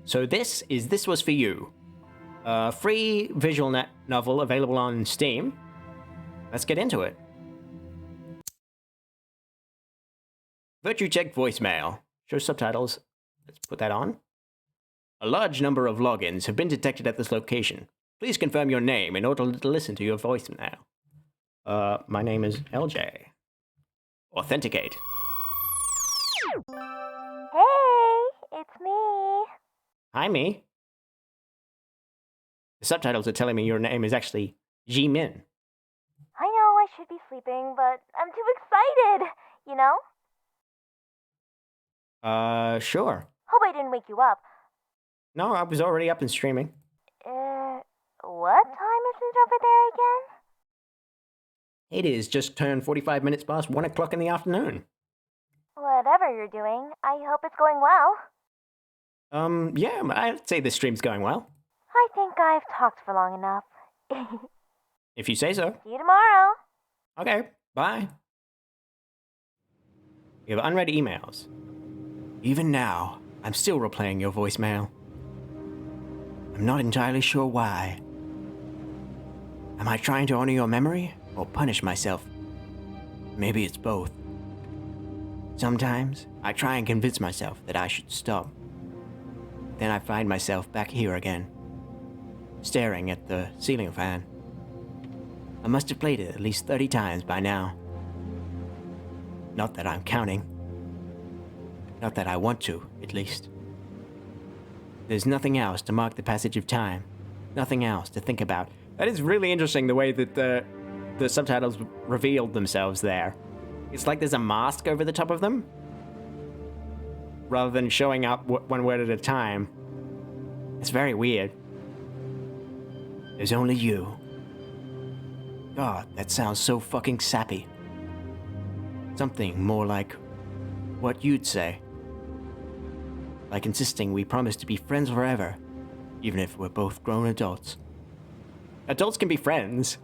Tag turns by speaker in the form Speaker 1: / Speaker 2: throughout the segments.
Speaker 1: So this was for you. Free visual novel available on Steam. Let's get into it. Virtue check voicemail. Show subtitles. Let's put that on. A large number of logins have been detected at this location. Please confirm your name in order to listen to your voicemail. My name is LJ. Authenticate.
Speaker 2: Hey, it's me.
Speaker 1: Hi, me. The subtitles are telling me your name is actually Ji Min.
Speaker 2: I know I should be sleeping, but I'm too excited, you know?
Speaker 1: Sure.
Speaker 2: Hope I didn't wake you up.
Speaker 1: No, I was already up and streaming.
Speaker 2: What time is it over there again?
Speaker 1: It is just turned 45 minutes past 1 o'clock in the afternoon.
Speaker 2: Whatever you're doing, I hope it's going well.
Speaker 1: Yeah, I'd say this stream's going well.
Speaker 2: I think I've talked for long enough.
Speaker 1: If you say so.
Speaker 2: See you tomorrow.
Speaker 1: Okay, bye. You have unread emails. Even now, I'm still replaying your voicemail. I'm not entirely sure why. Am I trying to honor your memory or punish myself? Maybe it's both. Sometimes I try and convince myself that I should stop. Then I find myself back here again, staring at the ceiling fan. I must have played it at least 30 times by now. Not that I'm counting. Not that I want to, at least. There's nothing else to mark the passage of time. Nothing else to think about. That is really interesting, the way that the subtitles revealed themselves there. It's like there's a mask over the top of them, rather than showing up one word at a time. It's very weird. There's only you. God, that sounds so fucking sappy. Something more like what you'd say. Like insisting we promise to be friends forever, even if we're both grown adults. Adults can be friends.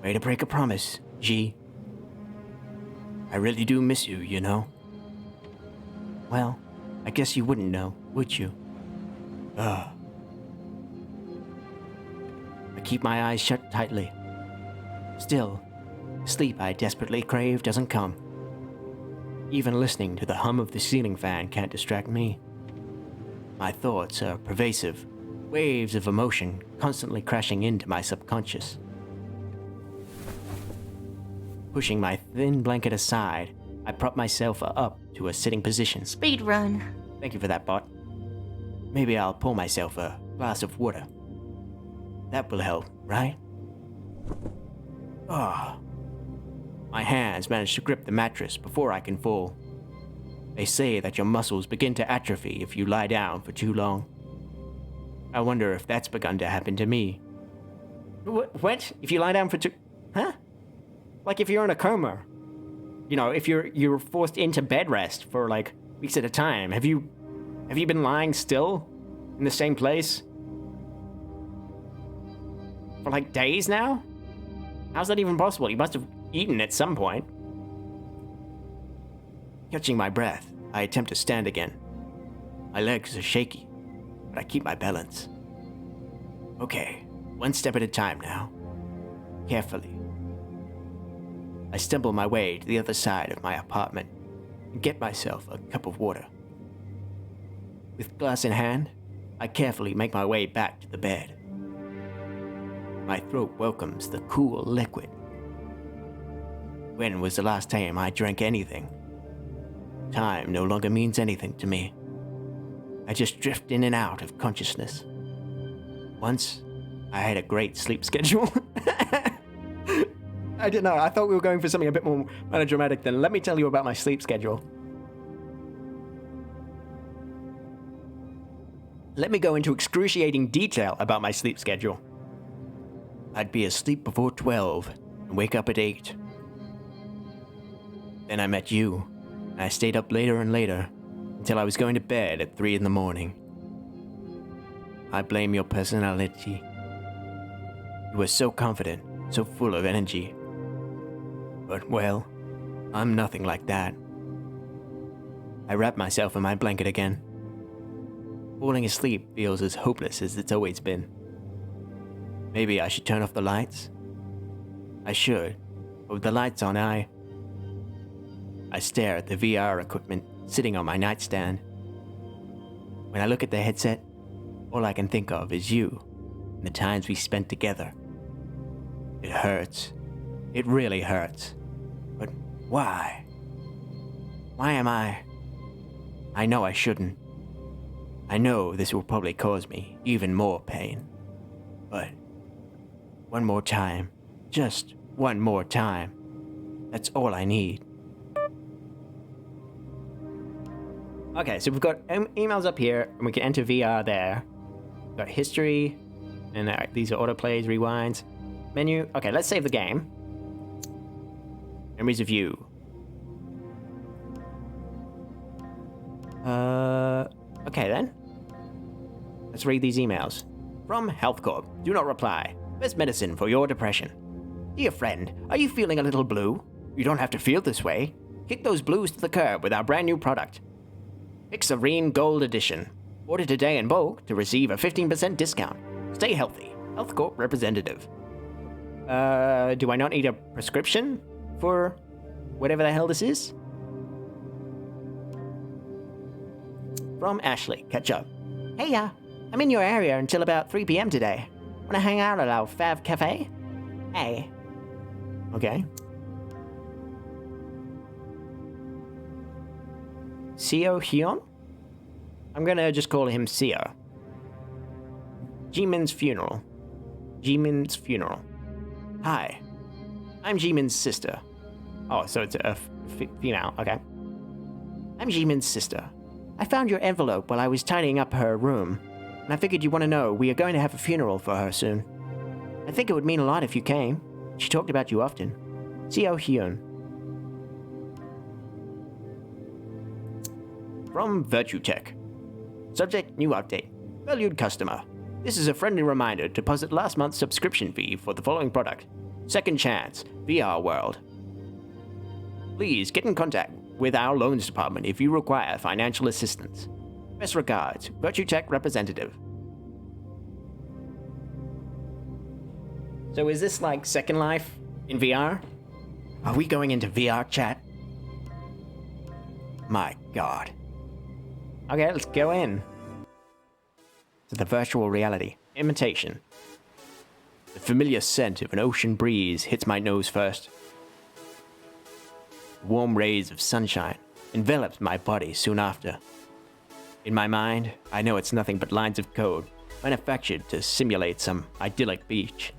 Speaker 1: Way to break a promise, G. I really do miss you, you know? Well, I guess you wouldn't know, would you? I keep my eyes shut tightly. Still, the sleep I desperately crave doesn't come. Even listening to the hum of the ceiling fan can't distract me. My thoughts are pervasive, waves of emotion constantly crashing into my subconscious. Pushing my thin blanket aside, I prop myself up to a sitting position.
Speaker 3: Speed run.
Speaker 1: Thank you for that, bot. Maybe I'll pour myself a glass of water. That will help, right? Ah. My hands manage to grip the mattress before I can fall. They say that your muscles begin to atrophy if you lie down for too long. I wonder if that's begun to happen to me. What? If you lie down for too... Huh? Like if you're in a coma. You know, if you're forced into bed rest for like weeks at a time. Have you been lying still in the same place for like days now? How's that even possible? You must have eaten at some point. Catching my breath, I attempt to stand again. My legs are shaky, but I keep my balance. Okay, one step at a time now. Carefully. I stumble my way to the other side of my apartment and get myself a cup of water. With glass in hand, I carefully make my way back to the bed. My throat welcomes the cool liquid. When was the last time I drank anything? Time no longer means anything to me. I just drift in and out of consciousness. Once, I had a great sleep schedule. I didn't know. I thought we were going for something a bit more melodramatic than, let me tell you about my sleep schedule. Let me go into excruciating detail about my sleep schedule. I'd be asleep before 12 and wake up at 8. Then I met you, and I stayed up later and later until I was going to bed at 3 in the morning. I blame your personality. You were so confident, so full of energy. But, well, I'm nothing like that. I wrap myself in my blanket again. Falling asleep feels as hopeless as it's always been. Maybe I should turn off the lights? I should, but with the lights on, I stare at the VR equipment sitting on my nightstand. When I look at the headset, all I can think of is you and the times we spent together. It hurts. It really hurts. But why? Why am I know I shouldn't. I know this will probably cause me even more pain. But one more time, just one more time, that's all I need. Okay, so we've got emails up here, and we can enter VR there. We've got history, and these are autoplays, rewinds. Menu. Okay, let's save the game. Memories of you. Okay then. Let's read these emails. From Health Corp. Do not reply. Best medicine for your depression. Dear friend, are you feeling a little blue? You don't have to feel this way. Kick those blues to the curb with our brand new product. Pixarene Gold Edition. Order today in bulk to receive a 15% discount. Stay healthy. Health Corp representative. Do I not need a prescription for whatever the hell this is? From Ashley, catch up. Hey, I'm in your area until about 3 p.m. today. Wanna hang out at our Fav Cafe? Hey. Okay. Seo Hyun? I'm gonna just call him Seo. Jimin's funeral. Jimin's funeral. Hi. I'm Jimin's sister. Oh, so it's a female. Okay. I'm Jimin's sister. I found your envelope while I was tidying up her room, and I figured you want to know we are going to have a funeral for her soon. I think it would mean a lot if you came. She talked about you often. Seo Hyun. From Virtue Tech. Subject, new update. Valued customer. This is a friendly reminder to deposit last month's subscription fee for the following product. Second Chance, VR World. Please get in contact with our loans department if you require financial assistance. Best regards, Virtue Tech representative. So is this like Second Life in VR? Are we going into VR chat? My god. Okay, let's go in. To the virtual reality. Imitation. The familiar scent of an ocean breeze hits my nose first. Warm rays of sunshine enveloped my body soon after. In my mind, I know it's nothing but lines of code manufactured to simulate some idyllic beach.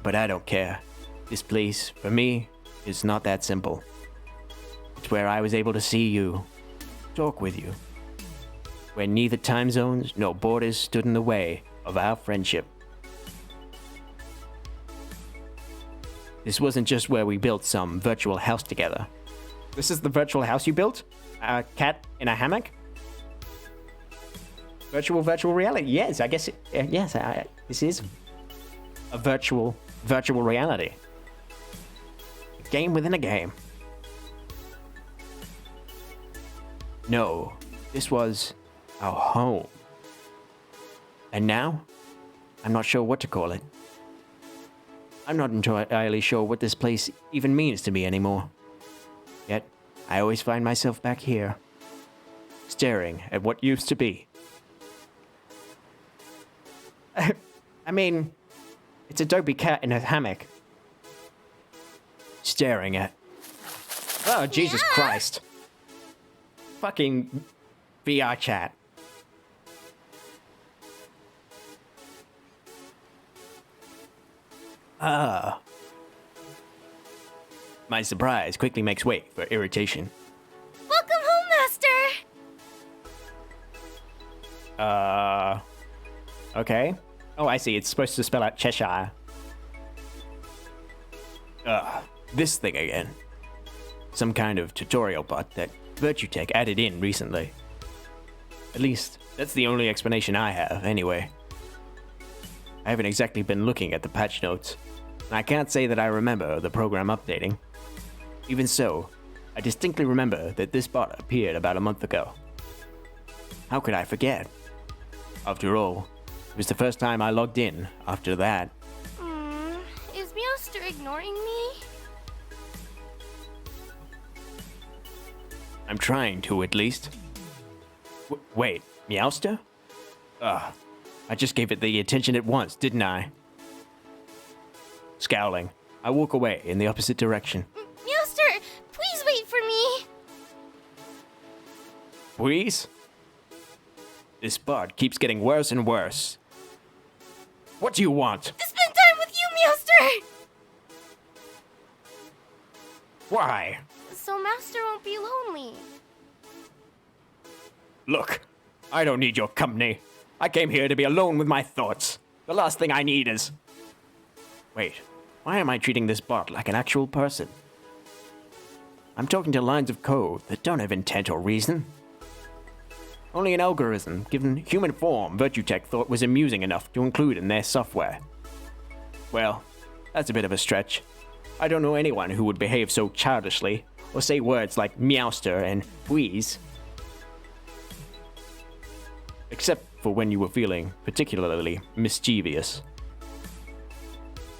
Speaker 1: But I don't care. This place, for me, is not that simple. It's where I was able to see you, talk with you, where neither time zones nor borders stood in the way of our friendship. This wasn't just where we built some virtual house together. This is the virtual house you built? A cat in a hammock? Virtual reality? Yes, I guess yes, this is a virtual reality. A game within a game. No, this was our home. And now, I'm not sure what to call it. I'm not entirely sure what this place even means to me anymore. Yet, I always find myself back here, staring at what used to be. I mean, it's a dopey cat in a hammock. Staring at... Oh, Jesus Christ. Fucking VR chat. My surprise quickly makes way for irritation.
Speaker 2: Welcome home, Master!
Speaker 1: Okay. Oh, I see. It's supposed to spell out Cheshire. This thing again. Some kind of tutorial bot that Virtue Tech added in recently. At least, that's the only explanation I have, anyway. I haven't exactly been looking at the patch notes, and I can't say that I remember the program updating. Even so, I distinctly remember that this bot appeared about a month ago. How could I forget? After all, it was the first time I logged in after that.
Speaker 3: Is Meowster ignoring me?
Speaker 1: I'm trying to, at least. Wait, Meowster? Ugh, I just gave it the attention it wants, didn't I? Scowling, I walk away in the opposite direction.
Speaker 3: Meowster, please wait for me!
Speaker 1: Please? This bud keeps getting worse and worse. What do you want?
Speaker 3: To spend time with you, Meowster!
Speaker 1: Why?
Speaker 3: So Master won't be lonely.
Speaker 1: Look, I don't need your company. I came here to be alone with my thoughts. The last thing I need is... Wait, why am I treating this bot like an actual person? I'm talking to lines of code that don't have intent or reason. Only an algorithm given human form Virtutech thought was amusing enough to include in their software. Well, that's a bit of a stretch. I don't know anyone who would behave so childishly or say words like Meowster and Wheeze. Except for when you were feeling particularly mischievous.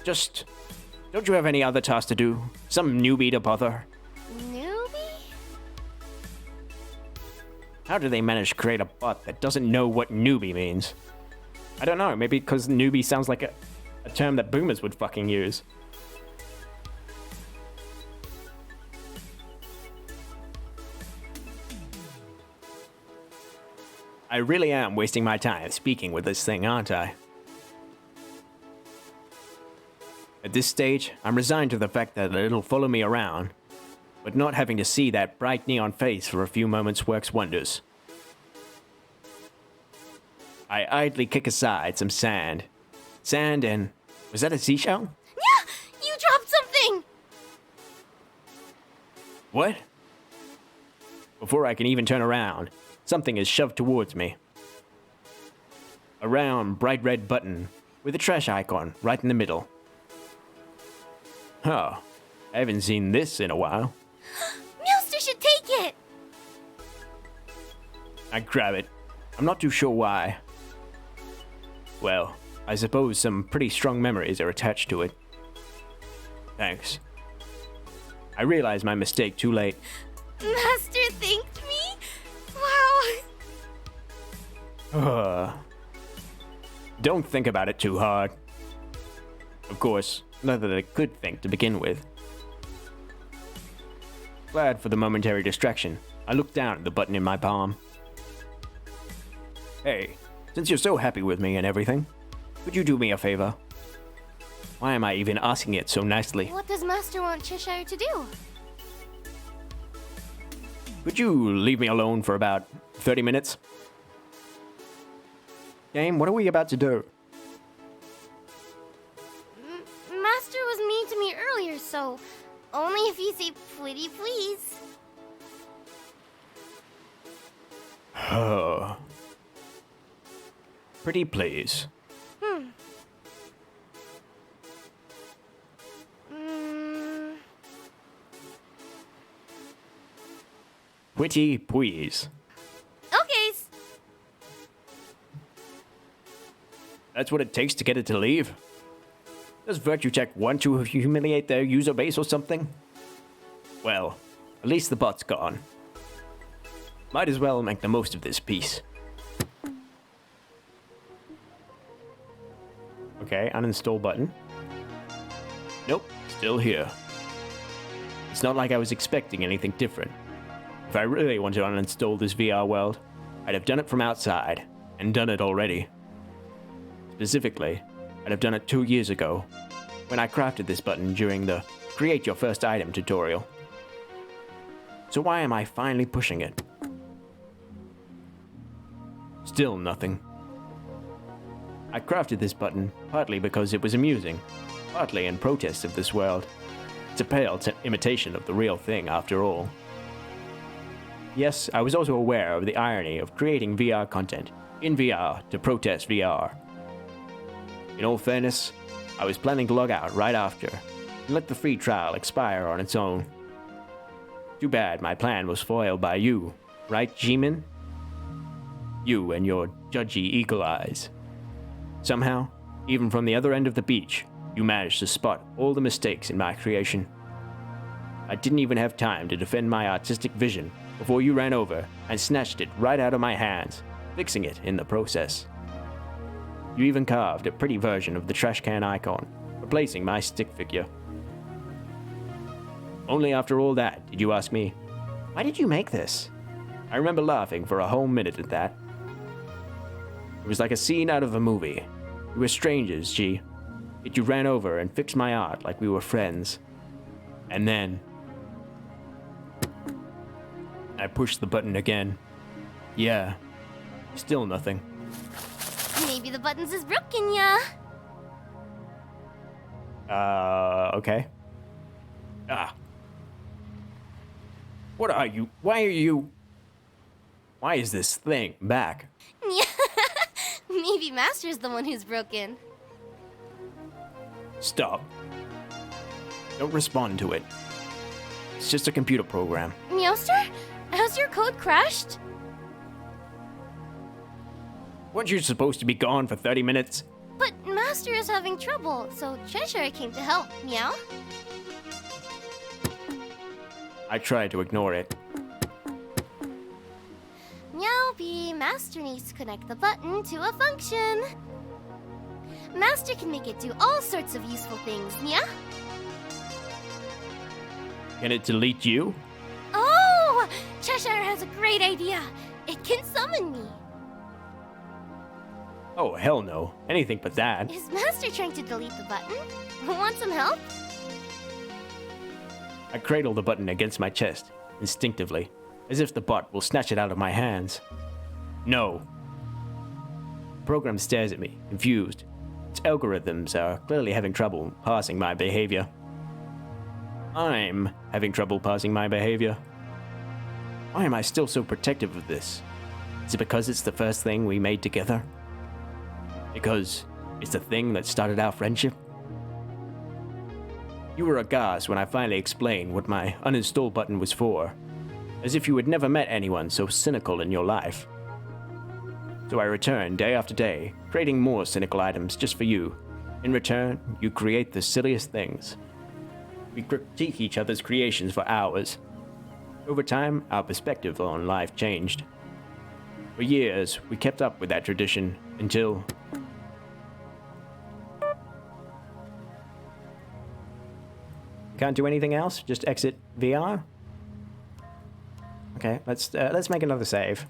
Speaker 1: Just, don't you have any other tasks to do? Some newbie to bother?
Speaker 3: Newbie?
Speaker 1: How do they manage to create a bot that doesn't know what newbie means? I don't know, maybe because newbie sounds like a term that boomers would fucking use. I really am wasting my time speaking with this thing, aren't I? At this stage, I'm resigned to the fact that it'll follow me around, but not having to see that bright neon face for a few moments works wonders. I idly kick aside some sand. Sand and... was that a seashell?
Speaker 3: Yeah! You dropped something!
Speaker 1: What? Before I can even turn around, something is shoved towards me. A round, bright red button with a trash icon right in the middle. Huh. I haven't seen this in a while.
Speaker 3: Meowster should take it!
Speaker 1: I grab it. I'm not too sure why. Well, I suppose some pretty strong memories are attached to it. Thanks. I realize my mistake too late.
Speaker 3: Master thanked me? Wow.
Speaker 1: Don't think about it too hard. Of course, not that I could think to begin with. Glad for the momentary distraction, I looked down at the button in my palm. Hey, since you're so happy with me and everything, could you do me a favor? Why am I even asking it so nicely?
Speaker 3: What does Master want Cheshire to do?
Speaker 1: Could you leave me alone for about 30 minutes? Game, what are we about to do?
Speaker 3: Master was mean to me earlier, so only if you say pretty please.
Speaker 1: Pretty please. Pretty please.
Speaker 3: Okay.
Speaker 1: That's what it takes to get it to leave? Does Virtutech want to humiliate their user base or something? Well, at least the bot's gone. Might as well make the most of this piece. Okay, uninstall button. Nope, still here. It's not like I was expecting anything different. If I really want to uninstall this VR world, I'd have done it from outside, and done it already. Specifically, I'd have done it 2 years ago, when I crafted this button during the Create Your First Item tutorial. So why am I finally pushing it? Still nothing. I crafted this button partly because it was amusing, partly in protest of this world. It's a pale imitation of the real thing, after all. Yes, I was also aware of the irony of creating VR content in VR to protest VR. In all fairness, I was planning to log out right after and let the free trial expire on its own. Too bad my plan was foiled by you, right, G-Man? You and your judgy eagle eyes. Somehow, even from the other end of the beach, you managed to spot all the mistakes in my creation. I didn't even have time to defend my artistic vision before you ran over and snatched it right out of my hands, fixing it in the process. You even carved a pretty version of the trash can icon, replacing my stick figure. Only after all that did you ask me, "Why did you make this?" I remember laughing for a whole minute at that. It was like a scene out of a movie. We were strangers, G. Yet you ran over and fixed my art like we were friends. And then I pushed the button again. Yeah, still nothing.
Speaker 3: Maybe the buttons is broken, yeah.
Speaker 1: Okay. What are you? Why are you? Why is this thing back?
Speaker 3: Yeah. Maybe Master's the one who's broken.
Speaker 1: Stop. Don't respond to it. It's just a computer program.
Speaker 3: Meowster? Has your code crashed?
Speaker 1: Weren't you supposed to be gone for 30 minutes?
Speaker 3: But Master is having trouble, so Cheshire came to help. Meow?
Speaker 1: I tried to ignore it.
Speaker 3: Meowby, Master needs to connect the button to a function. Master can make it do all sorts of useful things, yeah?
Speaker 1: Can it delete you?
Speaker 3: Oh! Cheshire has a great idea. It can summon me.
Speaker 1: Oh, hell no. Anything but that.
Speaker 3: Is Master trying to delete the button? Want some help?
Speaker 1: I cradle the button against my chest, instinctively, as if the bot will snatch it out of my hands. No. The program stares at me, confused. Its algorithms are clearly having trouble parsing my behavior. I'm having trouble parsing my behavior. Why am I still so protective of this? Is it because it's the first thing we made together? Because it's the thing that started our friendship? You were aghast when I finally explained what my uninstall button was for, as if you had never met anyone so cynical in your life. So I return day after day, creating more cynical items just for you. In return, you create the silliest things. We critique each other's creations for hours. Over time, our perspective on life changed. For years, we kept up with that tradition until... Can't do anything else? Just exit VR? Okay, let's make another save.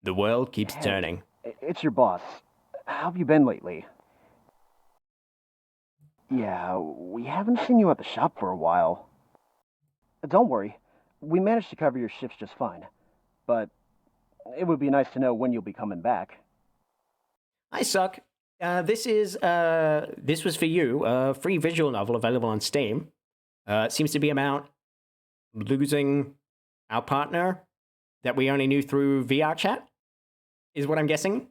Speaker 1: The world keeps turning.
Speaker 4: It's your boss. How have you been lately? Yeah, we haven't seen you at the shop for a while. Don't worry, we managed to cover your shifts just fine. But it would be nice to know when you'll be coming back.
Speaker 1: Hi, Suck. This was for you. A free visual novel available on Steam. It seems to be about losing our partner that we only knew through VR chat, is what I'm guessing.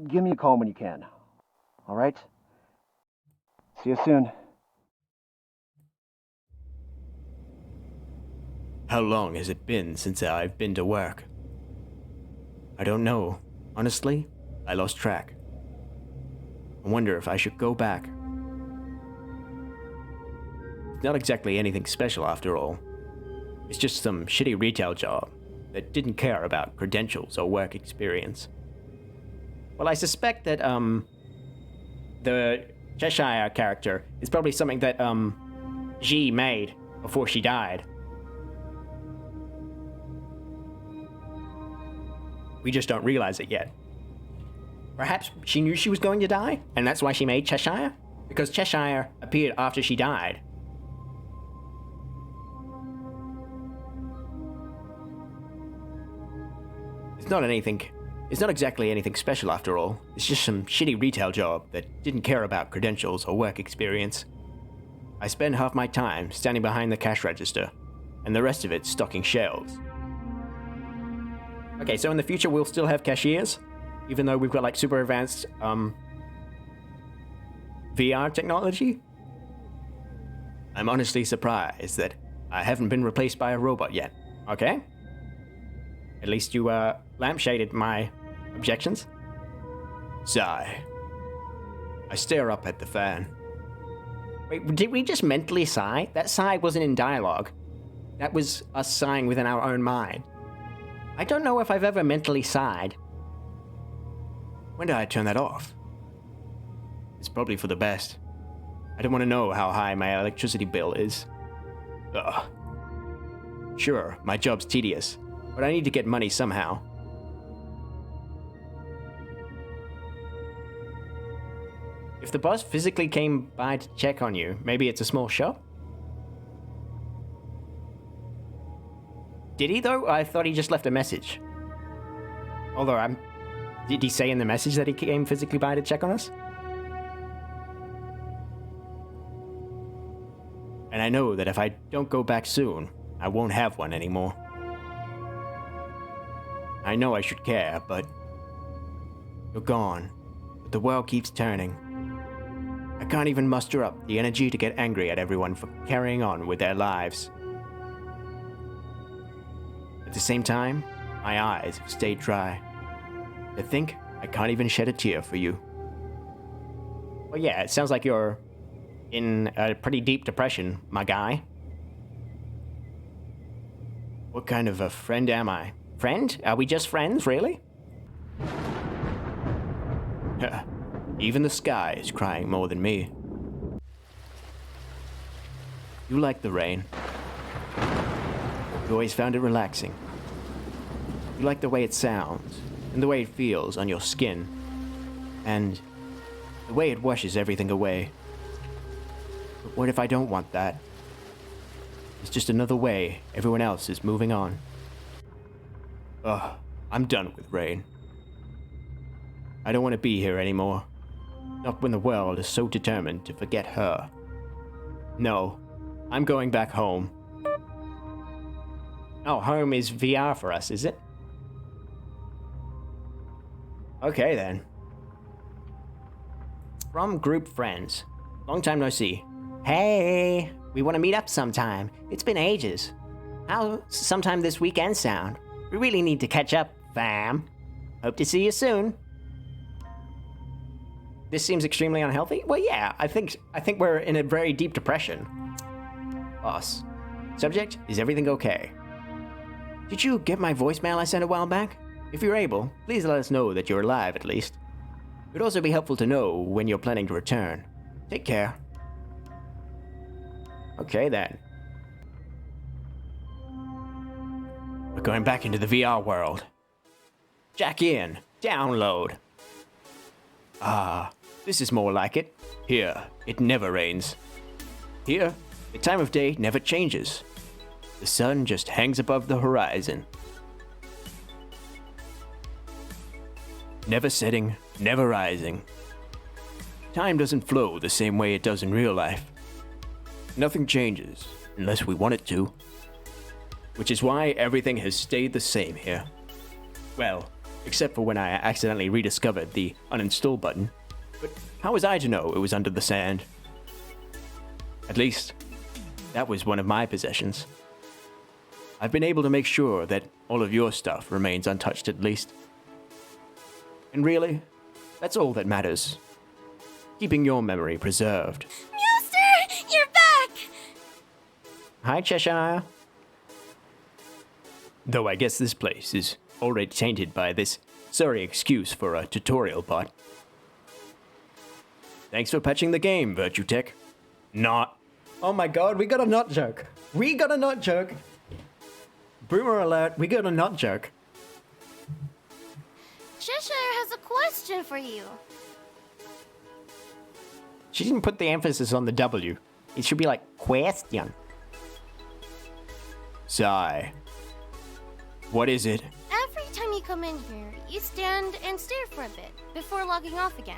Speaker 4: Give me a call when you can. All right? See you soon.
Speaker 1: How long has it been since I've been to work? I don't know. Honestly, I lost track. I wonder if I should go back. It's not exactly anything special after all. It's just some shitty retail job that didn't care about credentials or work experience. Well, I suspect that, the Cheshire character is probably something that, G made before she died. We just don't realize it yet. Perhaps she knew she was going to die, and that's why she made Cheshire? Because Cheshire appeared after she died. It's not exactly anything special after all. It's just some shitty retail job that didn't care about credentials or work experience. I spend half my time standing behind the cash register, and the rest of it stocking shelves. Okay, so in the future we'll still have cashiers, even though we've got like super advanced VR VR technology? I'm honestly surprised that I haven't been replaced by a robot yet. Okay? At least you, lampshaded my objections. Sigh. I stare up at the fan. Wait, did we just mentally sigh? That sigh wasn't in dialogue. That was us sighing within our own mind. I don't know if I've ever mentally sighed. When did I turn that off? It's probably for the best. I don't want to know how high my electricity bill is. Ugh. Sure, my job's tedious, but I need to get money somehow. If the boss physically came by to check on you, maybe it's a small shop? Did he though? I thought he just left a message. Although did he say in the message that he came physically by to check on us? And I know that if I don't go back soon, I won't have one anymore. I know I should care, but you're gone. But the world keeps turning. I can't even muster up the energy to get angry at everyone for carrying on with their lives. At the same time, my eyes have stayed dry. To think I can't even shed a tear for you. Well, yeah, it sounds like you're in a pretty deep depression, my guy. What kind of a friend am I? Friend? Are we just friends, really? Even the sky is crying more than me. You like the rain. You always found it relaxing. You like the way it sounds, and the way it feels on your skin, and the way it washes everything away. But what if I don't want that? It's just another way everyone else is moving on. Ugh, I'm done with rain. I don't want to be here anymore. Not when the world is so determined to forget her. No, I'm going back home. Oh, home is VR for us, is it? Okay then. From group friends. Long time no see. Hey, we want to meet up sometime. It's been ages. How sometime this weekend sound? We really need to catch up, fam. Hope to see you soon. This seems extremely unhealthy? Well, yeah, I think we're in a very deep depression. Boss. Subject, is everything okay? Did you get my voicemail I sent a while back? If you're able, please let us know that you're alive at least. It would also be helpful to know when you're planning to return. Take care. Okay then. We're going back into the VR world. Jack in. Download. Ah, this is more like it. Here, it never rains. Here, the time of day never changes. The sun just hangs above the horizon. Never setting, never rising. Time doesn't flow the same way it does in real life. Nothing changes, unless we want it to. Which is why everything has stayed the same here. Well, except for when I accidentally rediscovered the uninstall button. But how was I to know it was under the sand? At least, that was one of my possessions. I've been able to make sure that all of your stuff remains untouched at least. And really, that's all that matters. Keeping your memory preserved.
Speaker 3: Master, you're back!
Speaker 1: Hi, Cheshire. Though I guess this place is already tainted by this sorry excuse for a tutorial bot. Thanks for patching the game, Virtue Tech. Not. Oh my god, we got a not joke. We got a not joke. Boomer alert, we got a not joke.
Speaker 3: Cheshire has a question for you.
Speaker 1: She didn't put the emphasis on the W. It should be like, question. Sigh. What is it?
Speaker 3: Every time you come in here, you stand and stare for a bit before logging off again.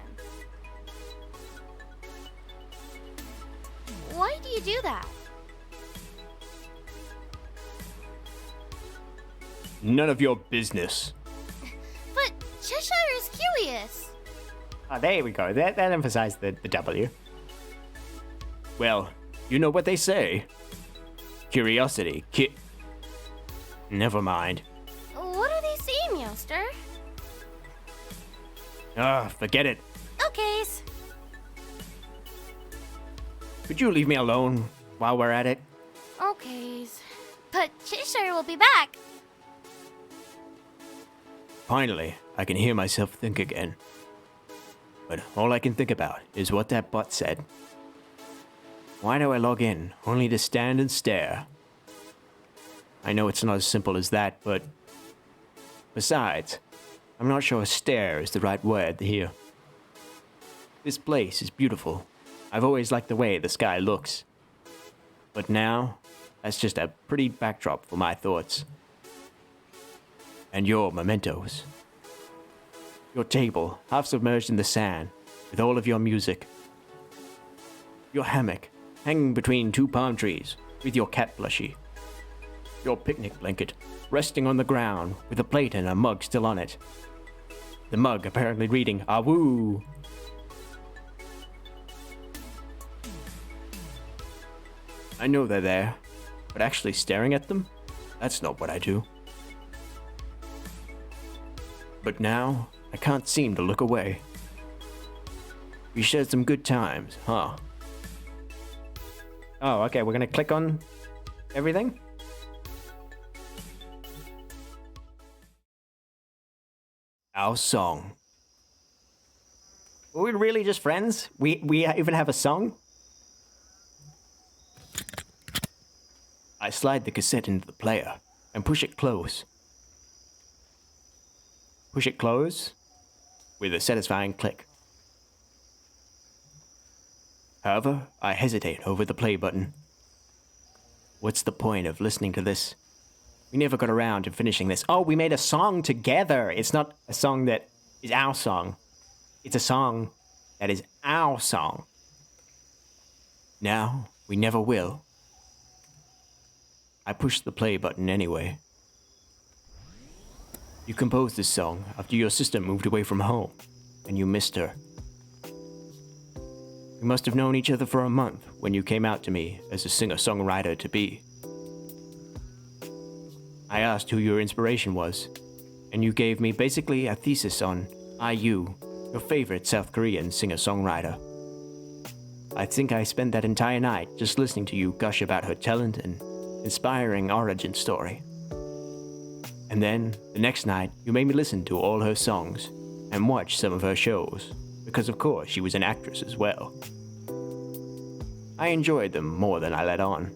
Speaker 3: Why do you do that?
Speaker 1: None of your business.
Speaker 3: But Cheshire is curious.
Speaker 1: Oh, there we go. That emphasized the W. Well, you know what they say. Curiosity, Never mind.
Speaker 3: What are they saying, Yoster?
Speaker 1: Forget it.
Speaker 3: Okays.
Speaker 1: Could you leave me alone while we're at it?
Speaker 3: Okays. But Cheshire will be back.
Speaker 1: Finally, I can hear myself think again. But all I can think about is what that bot said. Why do I log in only to stand and stare? I know it's not as simple as that, but besides, I'm not sure stare is the right word here. This place is beautiful. I've always liked the way the sky looks. But now, that's just a pretty backdrop for my thoughts. And your mementos. Your table, half submerged in the sand, with all of your music. Your hammock, hanging between two palm trees, with your cat plushie. Your picnic blanket, resting on the ground, with a plate and a mug still on it. The mug apparently reading, "Awoo." I know they're there, but actually staring at them? That's not what I do. But now, I can't seem to look away. We shared some good times, huh? Oh, okay, we're gonna click on everything? Our song. Were we really just friends? We even have a song? I slide the cassette into the player and push it close. Push it close with a satisfying click. However, I hesitate over the play button. What's the point of listening to this? We never got around to finishing this. Oh, we made a song together. It's not a song that is our song. It's a song that is our song. Now, we never will. I pushed the play button anyway. You composed this song after your sister moved away from home, and you missed her. We must have known each other for a month when you came out to me as a singer-songwriter-to-be. I asked who your inspiration was, and you gave me basically a thesis on IU, your favorite South Korean singer-songwriter. I think I spent that entire night just listening to you gush about her talent and inspiring origin story. And then, the next night, you made me listen to all her songs and watch some of her shows, because of course she was an actress as well. I enjoyed them more than I let on.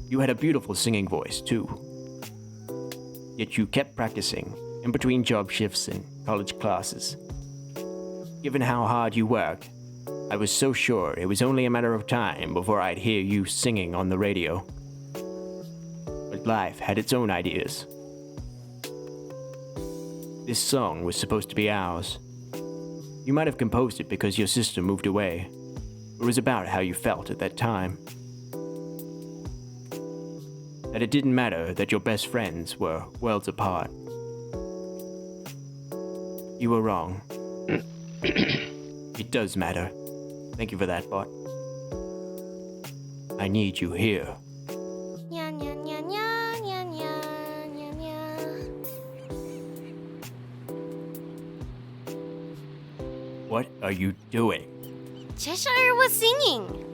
Speaker 1: You had a beautiful singing voice, too. Yet you kept practicing in between job shifts and college classes. Given how hard you work, I was so sure it was only a matter of time before I'd hear you singing on the radio. But life had its own ideas. This song was supposed to be ours. You might have composed it because your sister moved away. It was about how you felt at that time. That it didn't matter that your best friends were worlds apart. You were wrong. It does matter. Thank you for that, bot. I need you here.
Speaker 3: Nya nya nya nya nya nya nya nya.
Speaker 1: What are you doing?
Speaker 3: Cheshire was singing.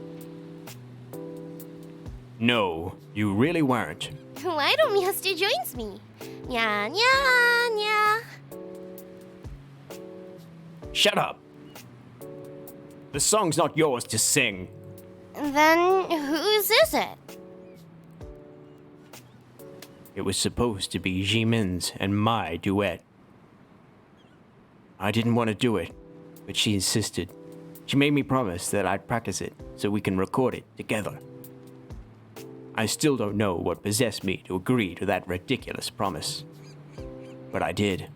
Speaker 1: No, you really weren't.
Speaker 3: Why don't Mister joins me? Nya nya nya.
Speaker 1: Shut up! The song's not yours to sing.
Speaker 3: Then whose is it?
Speaker 1: It was supposed to be Jimin's and my duet. I didn't want to do it, but she insisted. She made me promise that I'd practice it so we can record it together. I still don't know what possessed me to agree to that ridiculous promise. But I did.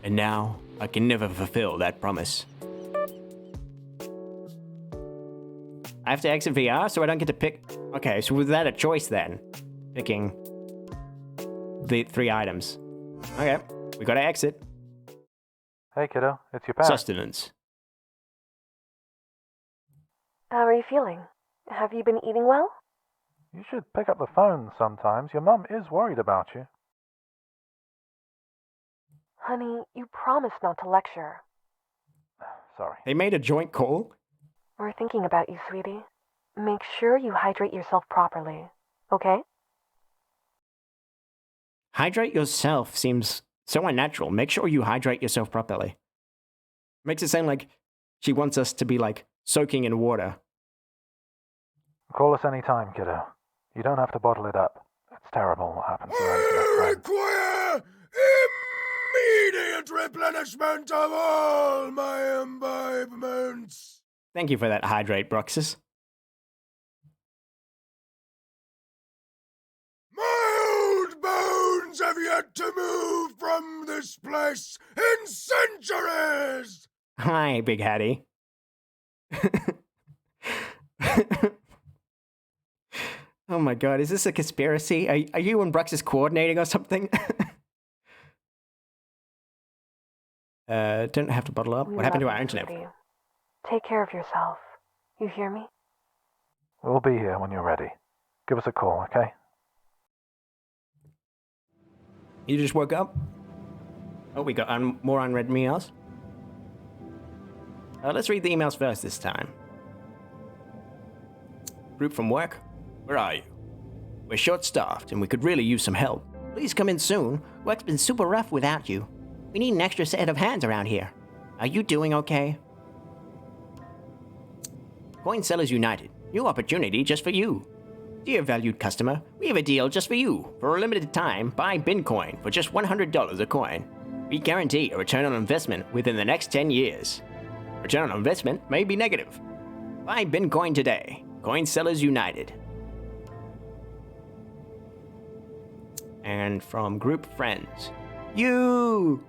Speaker 1: And now, I can never fulfill that promise. I have to exit VR, so I don't get to pick... Okay, so was that a choice then? Picking the 3 items. Okay, we gotta exit.
Speaker 5: Hey kiddo, it's your pal.
Speaker 1: Sustenance.
Speaker 2: How are you feeling? Have you been eating well?
Speaker 5: You should pick up the phone sometimes. Your mum is worried about you.
Speaker 2: Honey, you promised not to lecture.
Speaker 5: Sorry.
Speaker 1: They made a joint call?
Speaker 2: We're thinking about you, sweetie. Make sure you hydrate yourself properly, okay?
Speaker 1: Hydrate yourself seems so unnatural. Make sure you hydrate yourself properly. Makes it sound like she wants us to be, like, soaking in water.
Speaker 5: Call us any time, kiddo. You don't have to bottle it up. It's terrible what happens to
Speaker 6: I require immediate replenishment of all my imbibements.
Speaker 1: Thank you for that hydrate, Bruxus.
Speaker 6: My old bones have yet to move from this place in centuries.
Speaker 1: Hi, Big Hattie. Oh my god, is this a conspiracy? Are you and Bruxus coordinating or something? Don't have to bottle up. What happened to our internet?
Speaker 2: Sweetie. Take care of yourself. You hear me?
Speaker 5: We'll be here when you're ready. Give us a call, okay?
Speaker 1: You just woke up? Oh, we got more unread emails. Let's read the emails first this time. Group from work? Where are you? We're short-staffed and we could really use some help. Please come in soon. Work's been super rough without you. We need an extra set of hands around here. Are you doing okay? Coin Sellers United. New opportunity just for you. Dear valued customer, we have a deal just for you. For a limited time, buy Bincoin for just $100 a coin. We guarantee a return on investment within the next 10 years. Return on investment may be negative. Buy Bincoin today. Coin Sellers United. And from group friends. You!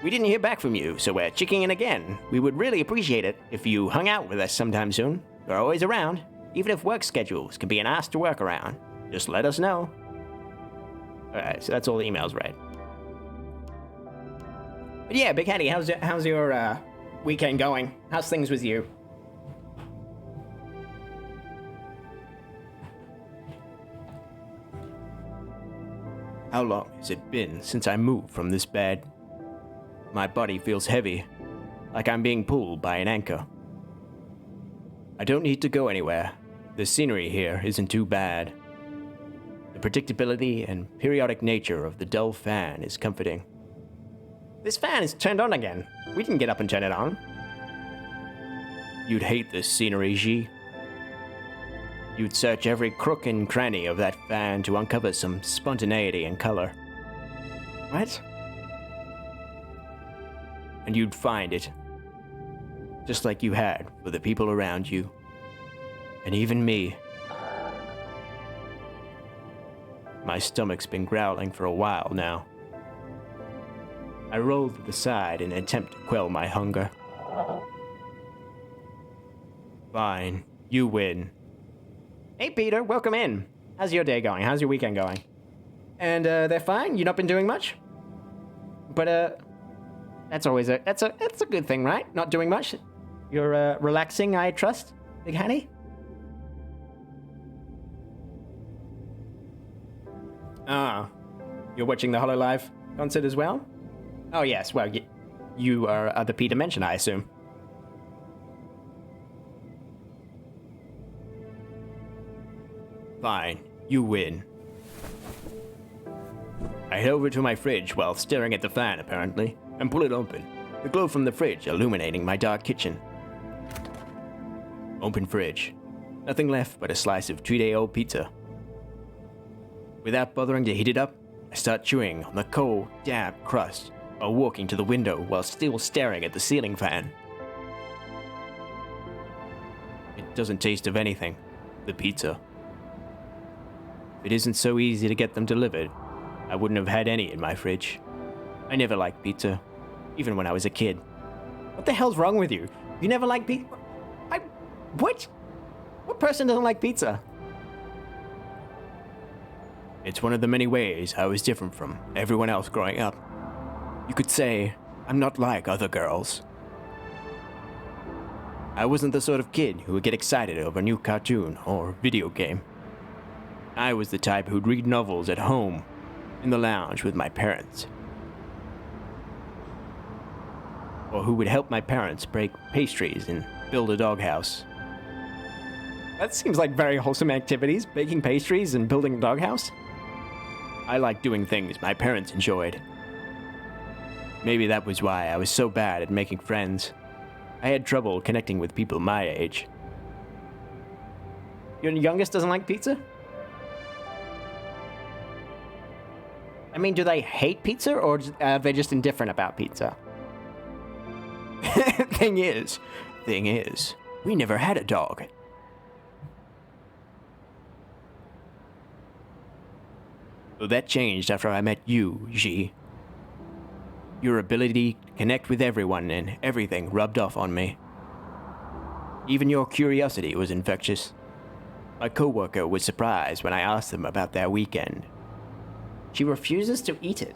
Speaker 1: We didn't hear back from you, so we're checking in again. We would really appreciate it if you hung out with us sometime soon. We're always around, even if work schedules can be an ass to work around. Just let us know. Alright, so that's all the emails read. But yeah, Big Hattie, how's your weekend going? How's things with you? How long has it been since I moved from this bed? My body feels heavy, like I'm being pulled by an anchor. I don't need to go anywhere. The scenery here isn't too bad. The predictability and periodic nature of the dull fan is comforting. This fan is turned on again. We didn't get up and turn it on. You'd hate this scenery, G. You'd search every crook and cranny of that fan to uncover some spontaneity and color. What? And you'd find it. Just like you had for the people around you. And even me. My stomach's been growling for a while now. I roll to the side in an attempt to quell my hunger. Fine, you win. Hey Peter, welcome in. How's your day going? How's your weekend going? And they're fine? You not been doing much? But that's always that's a good thing, right? Not doing much. You're relaxing, I trust, Big Hattie? Ah, you're watching the Hololive concert as well? Oh yes, well, you are the Peter mentioned, I assume. Fine, you win. I head over to my fridge while staring at the fan, apparently, and pull it open, the glow from the fridge illuminating my dark kitchen. Open fridge. Nothing left but a slice of 2-day-old pizza. Without bothering to heat it up, I start chewing on the cold, damp crust while walking to the window while still staring at the ceiling fan. It doesn't taste of anything, the pizza. If it isn't so easy to get them delivered, I wouldn't have had any in my fridge. I never liked pizza, even when I was a kid. What the hell's wrong with you? You never liked pizza? What? What person doesn't like pizza? It's one of the many ways I was different from everyone else growing up. You could say I'm not like other girls. I wasn't the sort of kid who would get excited over a new cartoon or video game. I was the type who'd read novels at home, in the lounge with my parents. Or who would help my parents break pastries and build a doghouse. That seems like very wholesome activities, baking pastries and building a doghouse. I like doing things my parents enjoyed. Maybe that was why I was so bad at making friends. I had trouble connecting with people my age. Your youngest doesn't like pizza? I mean, do they hate pizza, or are they just indifferent about pizza? Thing is, we never had a dog. Well, that changed after I met you, Ji. Your ability to connect with everyone and everything rubbed off on me. Even your curiosity was infectious. My coworker was surprised when I asked them about their weekend. She refuses to eat it.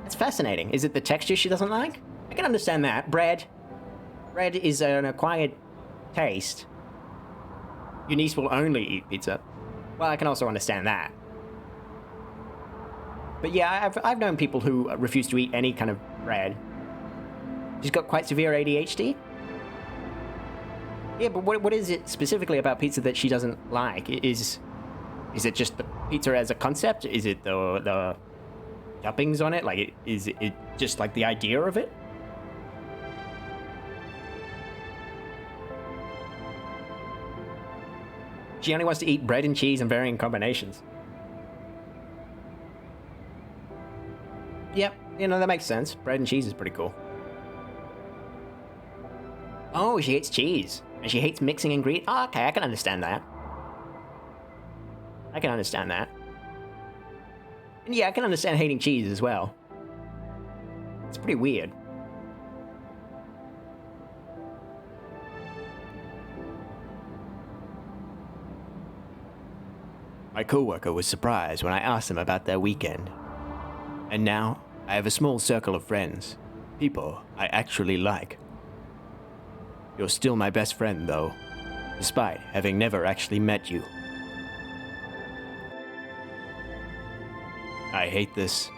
Speaker 1: That's fascinating. Is it the texture she doesn't like? I can understand that. Bread is an acquired taste. Your niece will only eat pizza. Well, I can also understand that. But yeah, I've known people who refuse to eat any kind of bread. She's got quite severe ADHD. Yeah, but what is it specifically about pizza that she doesn't like? Is it just the pizza as a concept? Is it the toppings on it? Like, is it just like the idea of it? She only wants to eat bread and cheese in varying combinations. Yep, that makes sense. Bread and cheese is pretty cool. Oh, she hates cheese. And she hates mixing ingredients. Oh, okay, I can understand that. And yeah, I can understand hating cheese as well. It's pretty weird. My coworker was surprised when I asked them about their weekend. And now, I have a small circle of friends. People I actually like. You're still my best friend, though, despite having never actually met you. I hate this.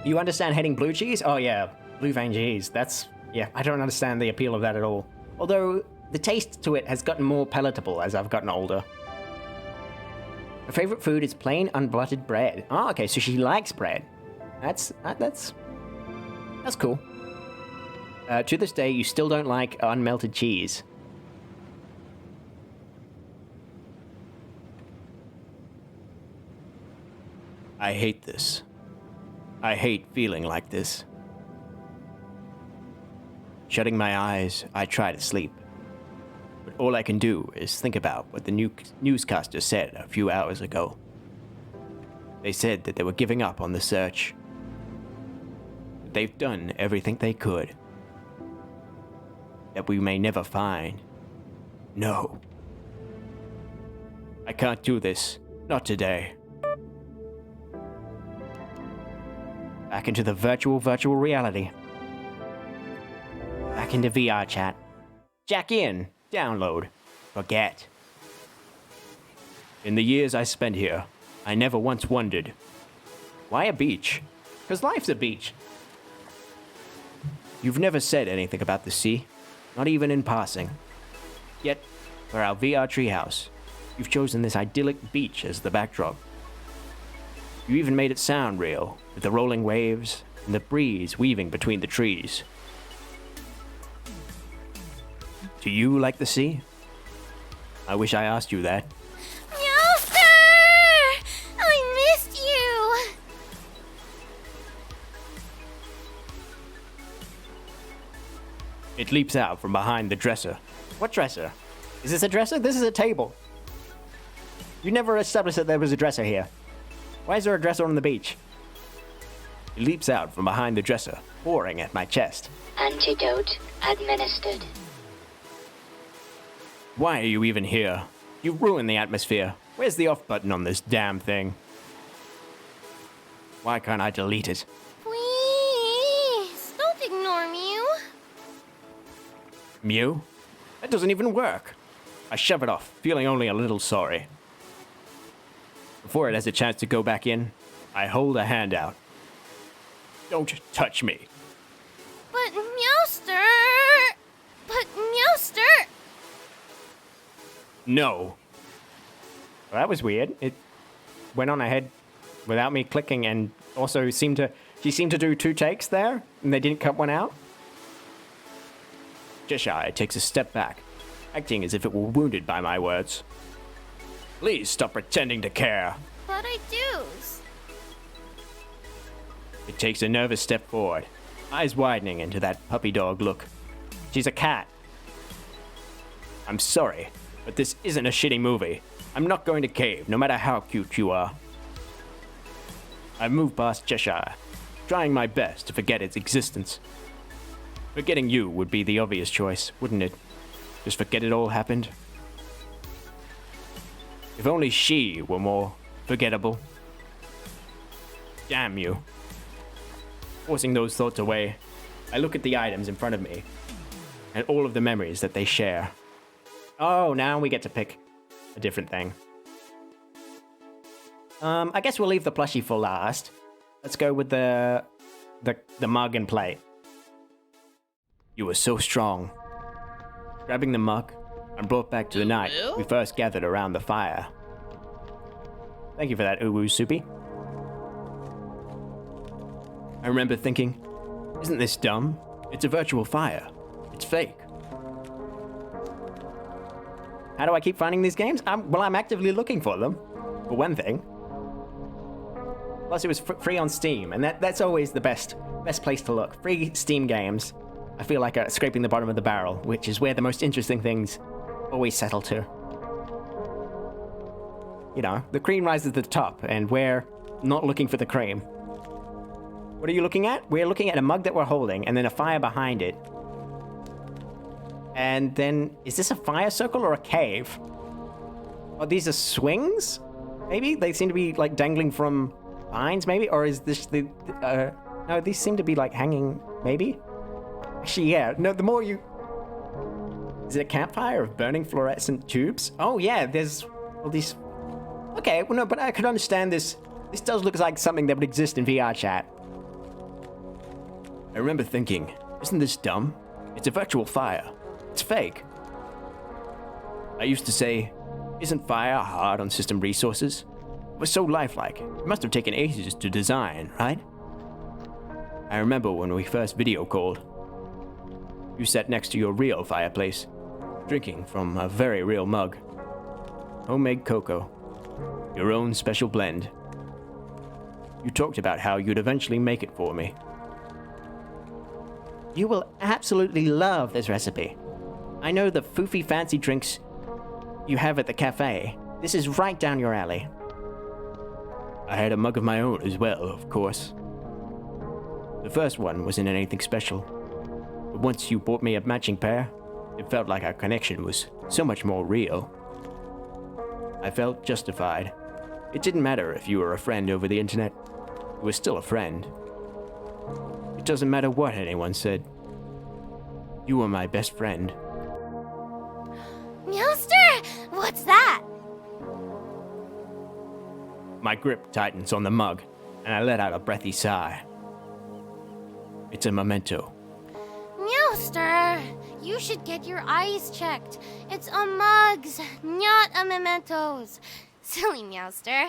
Speaker 1: You understand hating blue cheese? Oh yeah, blue vein cheese. I don't understand the appeal of that at all. Although, the taste to it has gotten more palatable as I've gotten older. Her favorite food is plain unbuttered bread. Oh, okay, so she likes bread. That's cool. To this day, you still don't like unmelted cheese. I hate this. I hate feeling like this. Shutting my eyes, I try to sleep. But all I can do is think about what the newscaster said a few hours ago. They said that they were giving up on the search. That they've done everything they could. That we may never find. No. I can't do this. Not today. Back into the virtual reality. Back into VR chat. Jack in. Download. Forget. In the years I spent here, I never once wondered, why a beach? 'Cause life's a beach. You've never said anything about the sea, not even in passing. Yet, for our VR treehouse, you've chosen this idyllic beach as the backdrop. You even made it sound real, with the rolling waves and the breeze weaving between the trees. Do you like the sea? I wish I asked you that.
Speaker 3: Meowster! I missed you!
Speaker 1: It leaps out from behind the dresser. What dresser? Is this a dresser? This is a table. You never established that there was a dresser here. Why is there a dresser on the beach? It leaps out from behind the dresser, boring at my chest.
Speaker 7: Antidote administered.
Speaker 1: Why are you even here? You've ruined the atmosphere. Where's the off button on this damn thing? Why can't I delete it?
Speaker 3: Please, don't
Speaker 1: Mew? That doesn't even work. I shove it off, feeling only a little sorry. Before it has a chance to go back in, I hold a hand out. Don't touch me.
Speaker 3: But Meowster! But Meowster!
Speaker 1: No. Well, that was weird. It went on ahead without me clicking, and also she seemed to do 2 takes there, and they didn't cut one out. Cheshire takes a step back, acting as if it were wounded by my words. Please stop pretending to care.
Speaker 3: But I do.
Speaker 1: It takes a nervous step forward, eyes widening into that puppy dog look. She's a cat. I'm sorry, but this isn't a shitty movie. I'm not going to cave, no matter how cute you are. I move past Cheshire, trying my best to forget its existence. Forgetting you would be the obvious choice, wouldn't it? Just forget it all happened. If only she were more forgettable. Damn you. Forcing those thoughts away, I look at the items in front of me and all of the memories that they share. Oh, now we get to pick a different thing. I guess we'll leave the plushie for last. Let's go with the mug and plate. You were so strong. Grabbing the mug, I'm brought back to the night we first gathered around the fire. Thank you for that, Uwu Soupy. I remember thinking, isn't this dumb? It's a virtual fire. It's fake. How do I keep finding these games? I'm actively looking for them, for one thing. Plus, it was free on Steam, and that's always the best place to look. Free Steam games, I feel like are scraping the bottom of the barrel, which is where the most interesting things always settle to. You know, the cream rises to the top, and we're not looking for the cream. What are you looking at? We're looking at a mug that we're holding, and then a fire behind it. And then, is this a fire circle or a cave? Oh, these are swings? Maybe? They seem to be, like, dangling from vines, maybe? Or is this the... no, these seem to be, like, hanging, maybe? Actually, yeah. No, the more you... Is it a campfire of burning fluorescent tubes? Oh, yeah, there's all these... Okay, well, no, but I could understand this. This does look like something that would exist in VR chat. I remember thinking, isn't this dumb? It's a virtual fire. It's fake. I used to say, isn't fire hard on system resources? It was so lifelike. It must have taken ages to design, right? I remember when we first video called. You sat next to your real fireplace, drinking from a very real mug. Homemade cocoa. Your own special blend. You talked about how you'd eventually make it for me. You will absolutely love this recipe. I know the foofy fancy drinks you have at the cafe. This is right down your alley. I had a mug of my own as well, of course. The first one wasn't anything special. But once you bought me a matching pair, it felt like our connection was so much more real. I felt justified. It didn't matter if you were a friend over the internet. You were still a friend. It doesn't matter what anyone said. You were my best friend.
Speaker 3: Meowster! What's that?
Speaker 1: My grip tightens on the mug, and I let out a breathy sigh. It's a memento.
Speaker 3: Meowster! You should get your eyes checked. It's a mugs, not a mementos. Silly Meowster.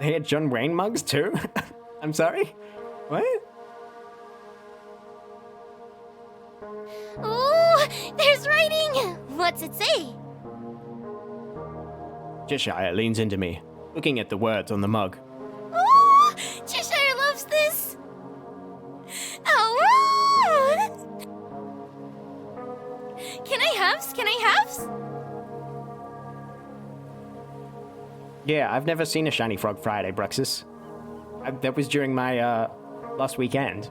Speaker 1: They had John Wayne mugs too? I'm sorry? What?
Speaker 3: Ooh, there's writing! What's it say?
Speaker 1: Cheshire leans into me, looking at the words on the mug.
Speaker 3: Ooh, Cheshire loves this! Oh! Can I haves? Can I haves?
Speaker 1: Yeah, I've never seen a Shiny Frog Friday, Bruxus. That was during my, last weekend.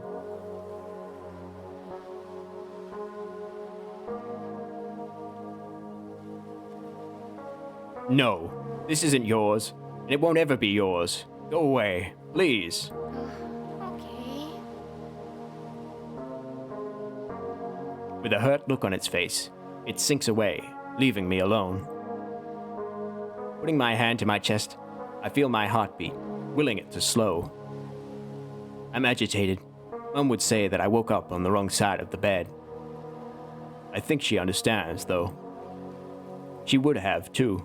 Speaker 1: No, this isn't yours, and it won't ever be yours. Go away, please.
Speaker 3: Okay.
Speaker 1: With a hurt look on its face, it sinks away, leaving me alone. Putting my hand to my chest, I feel my heartbeat, willing it to slow. I'm agitated. Mom would say that I woke up on the wrong side of the bed. I think she understands, though. She would have, too.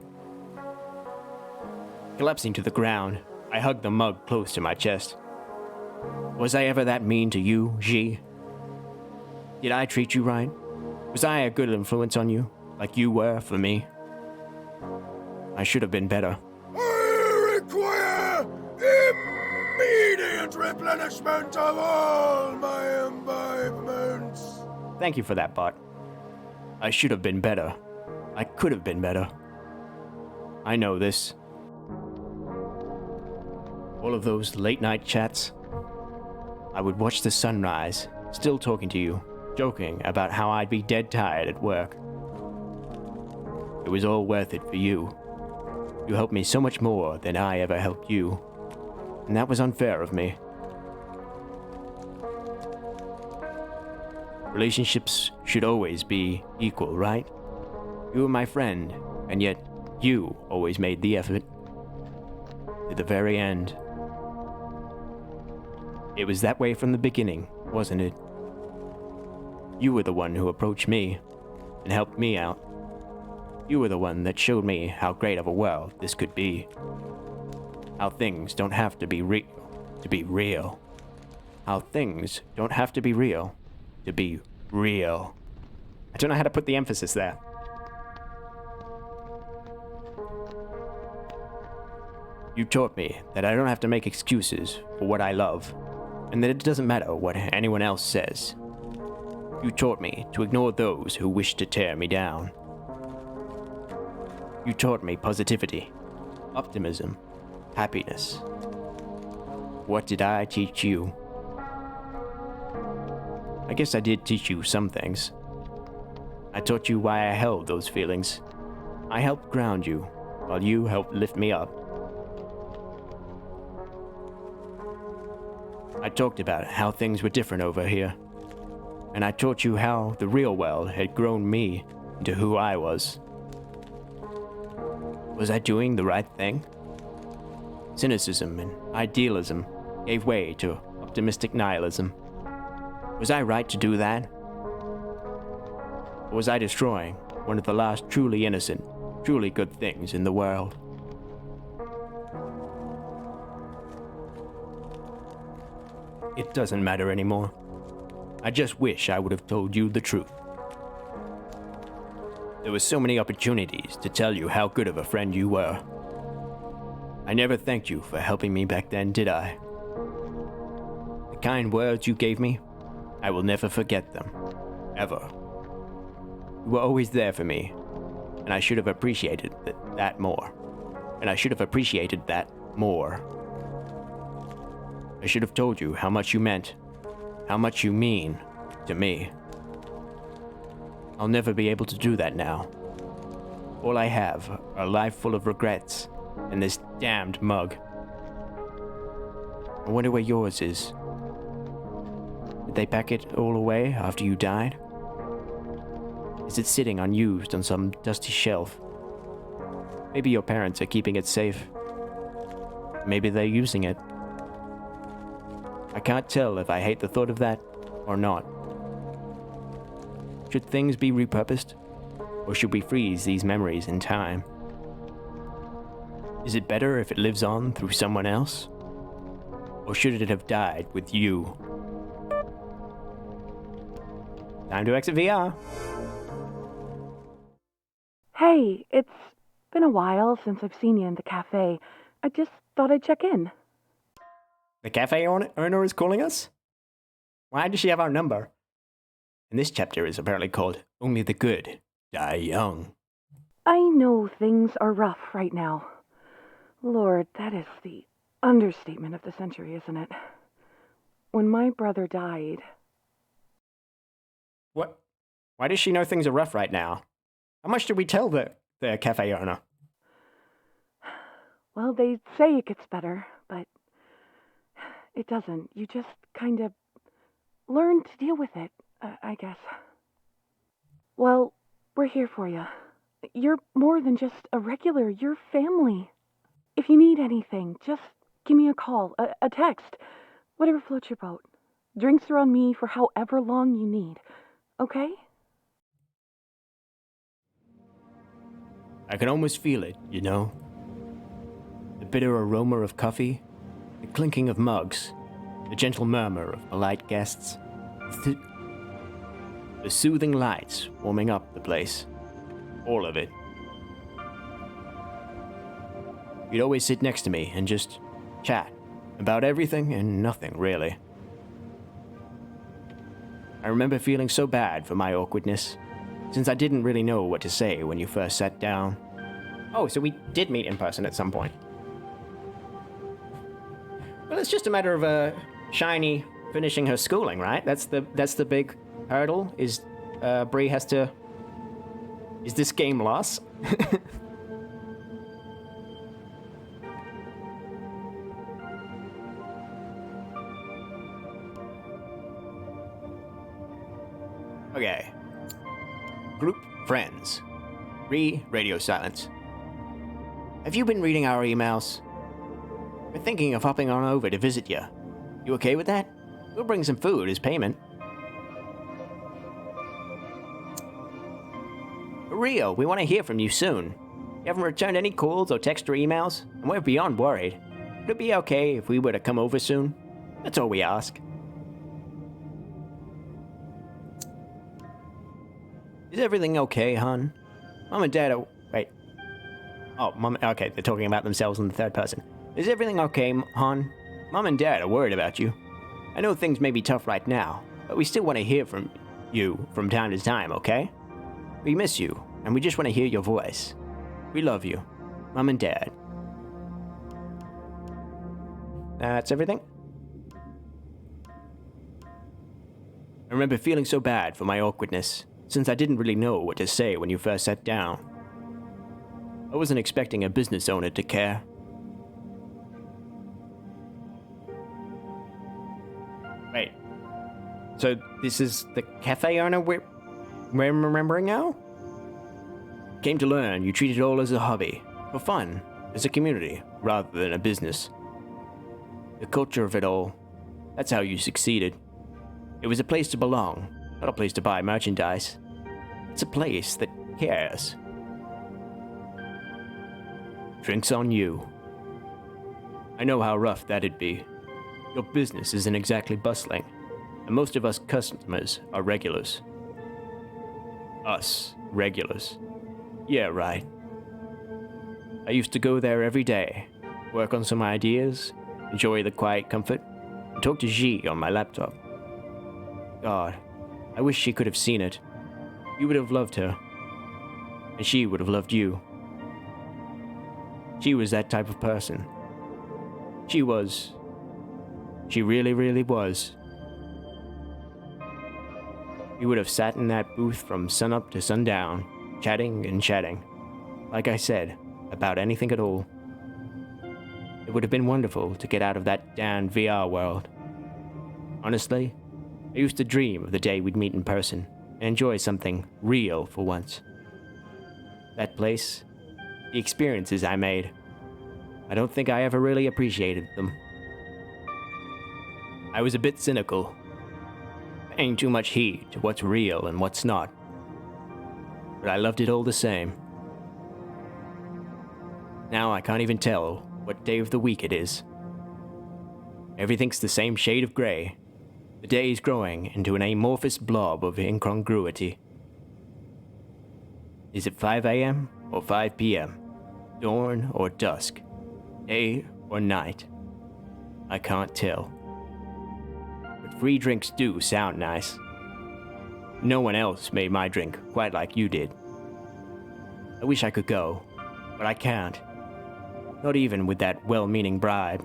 Speaker 1: Collapsing to the ground, I hug the mug close to my chest. Was I ever that mean to you, Ji? Did I treat you right? Was I a good influence on you, like you were for me? I should have been better.
Speaker 6: I require immediate replenishment of all my imbibements.
Speaker 1: Thank you for that, Bart. I should have been better. I could have been better. I know this. All of those late-night chats. I would watch the sunrise, still talking to you, joking about how I'd be dead tired at work. It was all worth it for you. You helped me so much more than I ever helped you, and that was unfair of me. Relationships should always be equal, right? You were my friend, and yet you always made the effort. To the very end. It was that way from the beginning, wasn't it? You were the one who approached me and helped me out. You were the one that showed me how great of a world this could be. How things don't have to be real to be real. How things don't have to be real to be real. I don't know how to put the emphasis there. You taught me that I don't have to make excuses for what I love, and that it doesn't matter what anyone else says. You taught me to ignore those who wish to tear me down. You taught me positivity, optimism, happiness. What did I teach you? I guess I did teach you some things. I taught you why I held those feelings. I helped ground you, while you helped lift me up. I talked about how things were different over here, and I taught you how the real world had grown me into who I was. Was I doing the right thing? Cynicism and idealism gave way to optimistic nihilism. Was I right to do that? Or was I destroying one of the last truly innocent, truly good things in the world? It doesn't matter anymore. I just wish I would have told you the truth. There were so many opportunities to tell you how good of a friend you were. I never thanked you for helping me back then, did I? The kind words you gave me, I will never forget them. Ever. You were always there for me, and I should have appreciated that more. And I should have appreciated that more. I should have told you how much you meant, how much you mean to me. I'll never be able to do that now. All I have are a life full of regrets and this damned mug. I wonder where yours is. Did they pack it all away after you died? Is it sitting unused on some dusty shelf? Maybe your parents are keeping it safe. Maybe they're using it. I can't tell if I hate the thought of that or not. Should things be repurposed? Or should we freeze these memories in time? Is it better if it lives on through someone else? Or should it have died with you? Time to exit VR.
Speaker 2: Hey, it's been a while since I've seen you in the cafe. I just thought I'd check in.
Speaker 1: The cafe owner is calling us? Why does she have our number? And this chapter is apparently called Only the Good Die Young.
Speaker 2: I know things are rough right now. Lord, that is the understatement of the century, isn't it? When my brother died...
Speaker 1: What? Why does she know things are rough right now? How much did we tell the cafe owner?
Speaker 2: Well, they say it gets better, but it doesn't. You just kind of learn to deal with it, I guess. Well, we're here for you. You're more than just a regular, you're family. If you need anything, just give me a call, a text, whatever floats your boat. Drinks are on me for however long you need, okay?
Speaker 1: I can almost feel it, you know? The bitter aroma of coffee, the clinking of mugs, the gentle murmur of polite guests, the soothing lights warming up the place. All of it. You'd always sit next to me and just chat about everything and nothing, really. I remember feeling so bad for my awkwardness, since I didn't really know what to say when you first sat down. Oh, so we did meet in person at some point. Well, it's just a matter of Shiny finishing her schooling, right? That's the big hurdle. Is Bree has to. Is this game loss? Okay. Group friends. Radio silence. Have you been reading our emails? We're thinking of hopping on over to visit you. You okay with that? We'll bring some food as payment. For real, we want to hear from you soon. You haven't returned any calls or text or emails, and we're beyond worried. Would it be okay if we were to come over soon? That's all we ask. Is everything okay, hon? Mom and Dad are... Wait. Oh, Mom... Okay, they're talking about themselves in the third person. Is everything okay, hon? Mom and Dad are worried about you. I know things may be tough right now, but we still want to hear from you from time to time, okay? We miss you, and we just want to hear your voice. We love you. Mom and Dad. That's everything? I remember feeling so bad for my awkwardness, since I didn't really know what to say when you first sat down. I wasn't expecting a business owner to care. Wait. So this is the cafe owner we're remembering now? Came to learn you treat it all as a hobby, for fun, as a community, rather than a business. The culture of it all, that's how you succeeded. It was a place to belong, not a place to buy merchandise. It's a place that cares. Drinks on you. I know how rough that'd be. Your business isn't exactly bustling, and most of us customers are regulars. Us, regulars. Yeah, right. I used to go there every day, work on some ideas, enjoy the quiet comfort, and talk to G on my laptop. God, I wish she could have seen it. You would have loved her, and she would have loved you. She was that type of person. She really, really was. We would have sat in that booth from sunup to sundown, chatting and chatting. Like I said, about anything at all. It would have been wonderful to get out of that damned VR world. Honestly, I used to dream of the day we'd meet in person and enjoy something real for once. That place, the experiences I made, I don't think I ever really appreciated them. I was a bit cynical, paying too much heed to what's real and what's not. But I loved it all the same. Now I can't even tell what day of the week it is. Everything's the same shade of gray. The day is growing into an amorphous blob of incongruity. Is it 5 a.m. or 5 p.m.? Dawn or dusk? Day or night? I can't tell. But free drinks do sound nice. No one else made my drink quite like you did. I wish I could go, but I can't. Not even with that well-meaning bribe.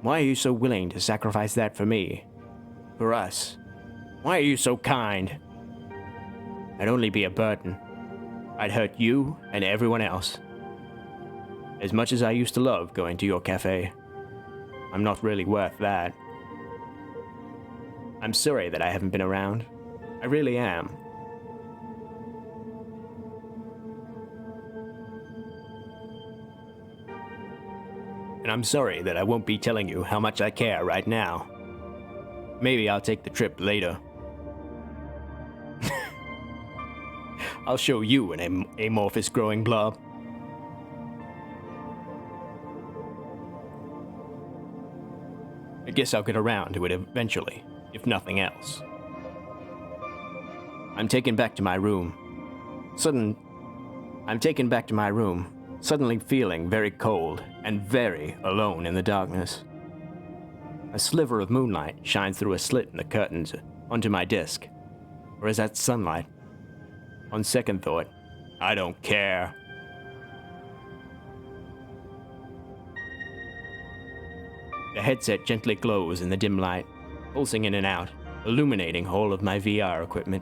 Speaker 1: Why are you so willing to sacrifice that for me? For us? Why are you so kind? I'd only be a burden. I'd hurt you and everyone else. As much as I used to love going to your cafe, I'm not really worth that. I'm sorry that I haven't been around. I really am. I'm sorry that I won't be telling you how much I care right now. Maybe I'll take the trip later. I'll show you an amorphous growing blob. I guess I'll get around to it eventually, if nothing else. I'm taken back to my room, suddenly feeling very cold and very alone in the darkness. A sliver of moonlight shines through a slit in the curtains onto my desk. Or is that sunlight? On second thought, I don't care. The headset gently glows in the dim light, pulsing in and out, illuminating all of my VR equipment.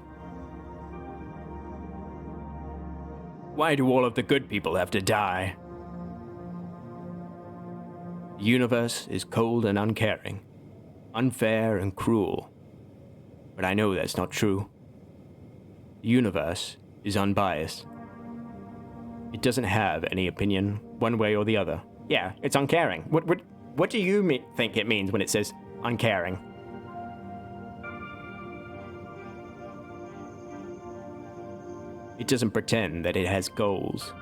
Speaker 1: Why do all of the good people have to die? The universe is cold and uncaring, unfair and cruel. But I know that's not true. The universe is unbiased. It doesn't have any opinion, one way or the other. Yeah, it's uncaring. What do you think it means when it says uncaring? It doesn't pretend that it has goals.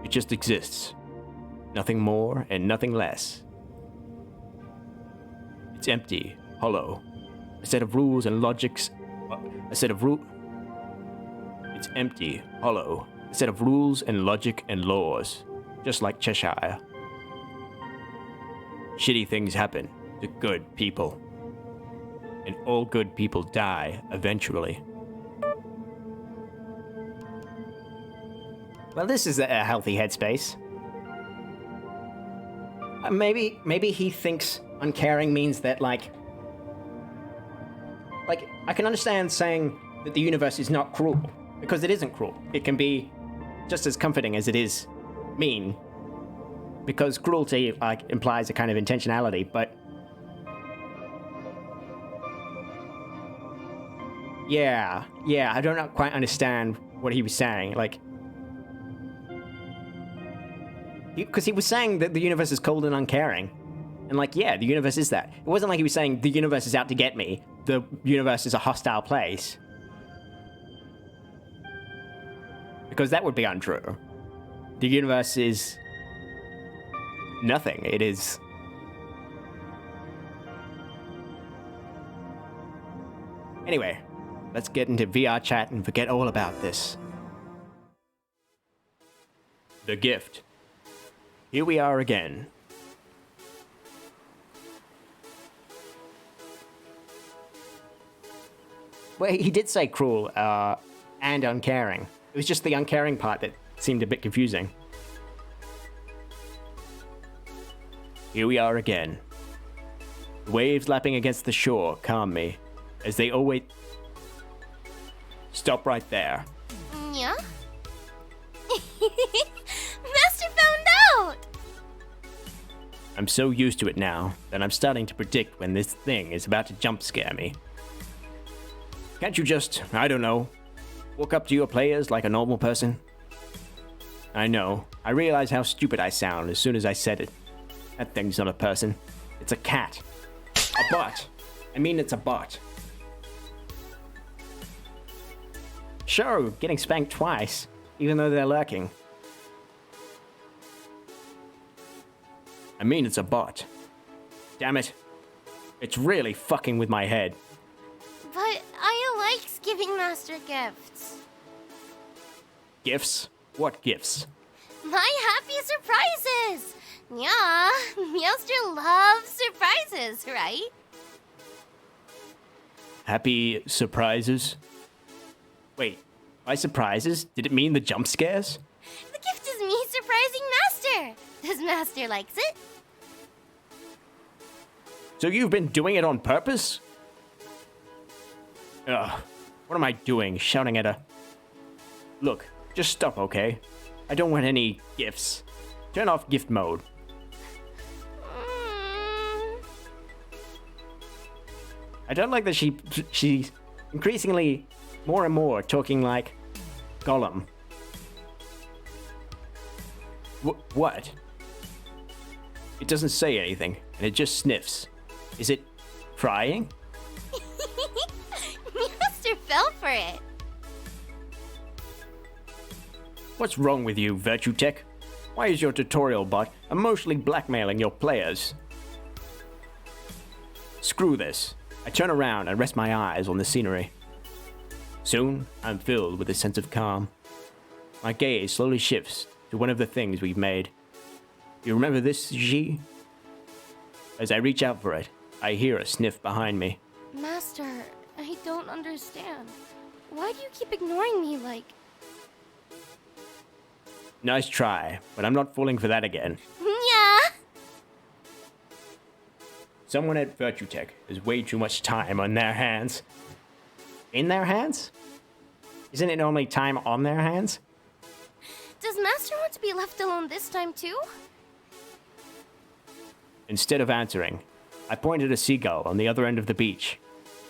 Speaker 1: It just exists. Nothing more and nothing less. It's empty, hollow. A set of rules and logics. It's empty, hollow. A set of rules and logic and laws. Just like Cheshire. Shitty things happen to good people. And all good people die eventually. Well, this is a healthy headspace. Maybe he thinks uncaring means that, like, I can understand saying that the universe is not cruel, because it isn't cruel. It can be just as comforting as it is mean, because cruelty, like, implies a kind of intentionality, but yeah, I don't quite understand what he was saying, like, because he was saying that the universe is cold and uncaring. And, like, yeah, the universe is that. It wasn't like he was saying the universe is out to get me. The universe is a hostile place. Because that would be untrue. The universe is nothing. It is... Anyway, let's get into VR chat and forget all about this. The gift. Here we are again. Well, he did say cruel and uncaring. It was just the uncaring part that seemed a bit confusing. Here we are again. The waves lapping against the shore calm me, as they always... Stop right there.
Speaker 3: Yeah? Master found out!
Speaker 1: I'm so used to it now that I'm starting to predict when this thing is about to jump scare me. Can't you just, I don't know, walk up to your players like a normal person? I know. I realize how stupid I sound as soon as I said it. That thing's not a person. It's a cat. A bot. I mean, it's a bot. Sure, getting spanked twice, even though they're lurking. I mean, it's a bot. Damn it. It's really fucking with my head.
Speaker 3: But I likes giving Master gifts.
Speaker 1: Gifts? What gifts?
Speaker 3: My happy surprises! Yeah, Master loves surprises, right?
Speaker 1: Happy surprises? Wait, by surprises? Did it mean the jump scares?
Speaker 3: The gift is me surprising Master! Does Master likes it?
Speaker 1: So you've been doing it on purpose? Ugh, what am I doing, shouting at her? Look, just stop, okay? I don't want any gifts. Turn off gift mode. I don't like that she's increasingly more and more talking like Gollum. What? It doesn't say anything, and it just sniffs. Is it crying?
Speaker 3: Master fell for it.
Speaker 1: What's wrong with you, Virtue Tech? Why is your tutorial bot emotionally blackmailing your players? Screw this. I turn around and rest my eyes on the scenery. Soon, I'm filled with a sense of calm. My gaze slowly shifts to one of the things we've made. You remember this, Ji? As I reach out for it, I hear a sniff behind me.
Speaker 3: Master, I don't understand. Why do you keep ignoring me like...
Speaker 1: Nice try, but I'm not falling for that again.
Speaker 3: Yeah.
Speaker 1: Someone at Virtue Tech has way too much time on their hands. In their hands? Isn't it only time on their hands?
Speaker 3: Does Master want to be left alone this time too?
Speaker 1: Instead of answering, I point at a seagull on the other end of the beach.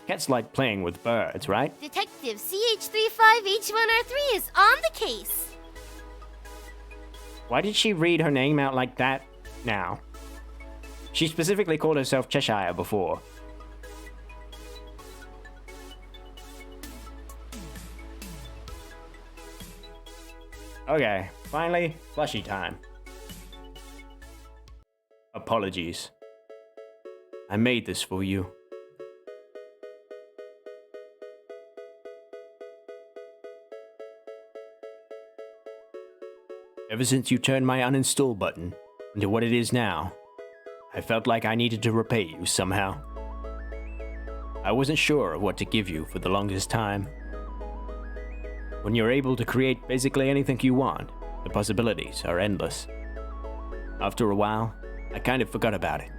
Speaker 1: Cats like playing with birds, right?
Speaker 3: Detective CH35H1R3 is on the case.
Speaker 1: Why did she read her name out like that now? She specifically called herself Cheshire before. Okay, finally, plushie time. Apologies. I made this for you. Ever since you turned my uninstall button into what it is now, I felt like I needed to repay you somehow. I wasn't sure of what to give you for the longest time. When you're able to create basically anything you want, the possibilities are endless. After a while, I kind of forgot about it.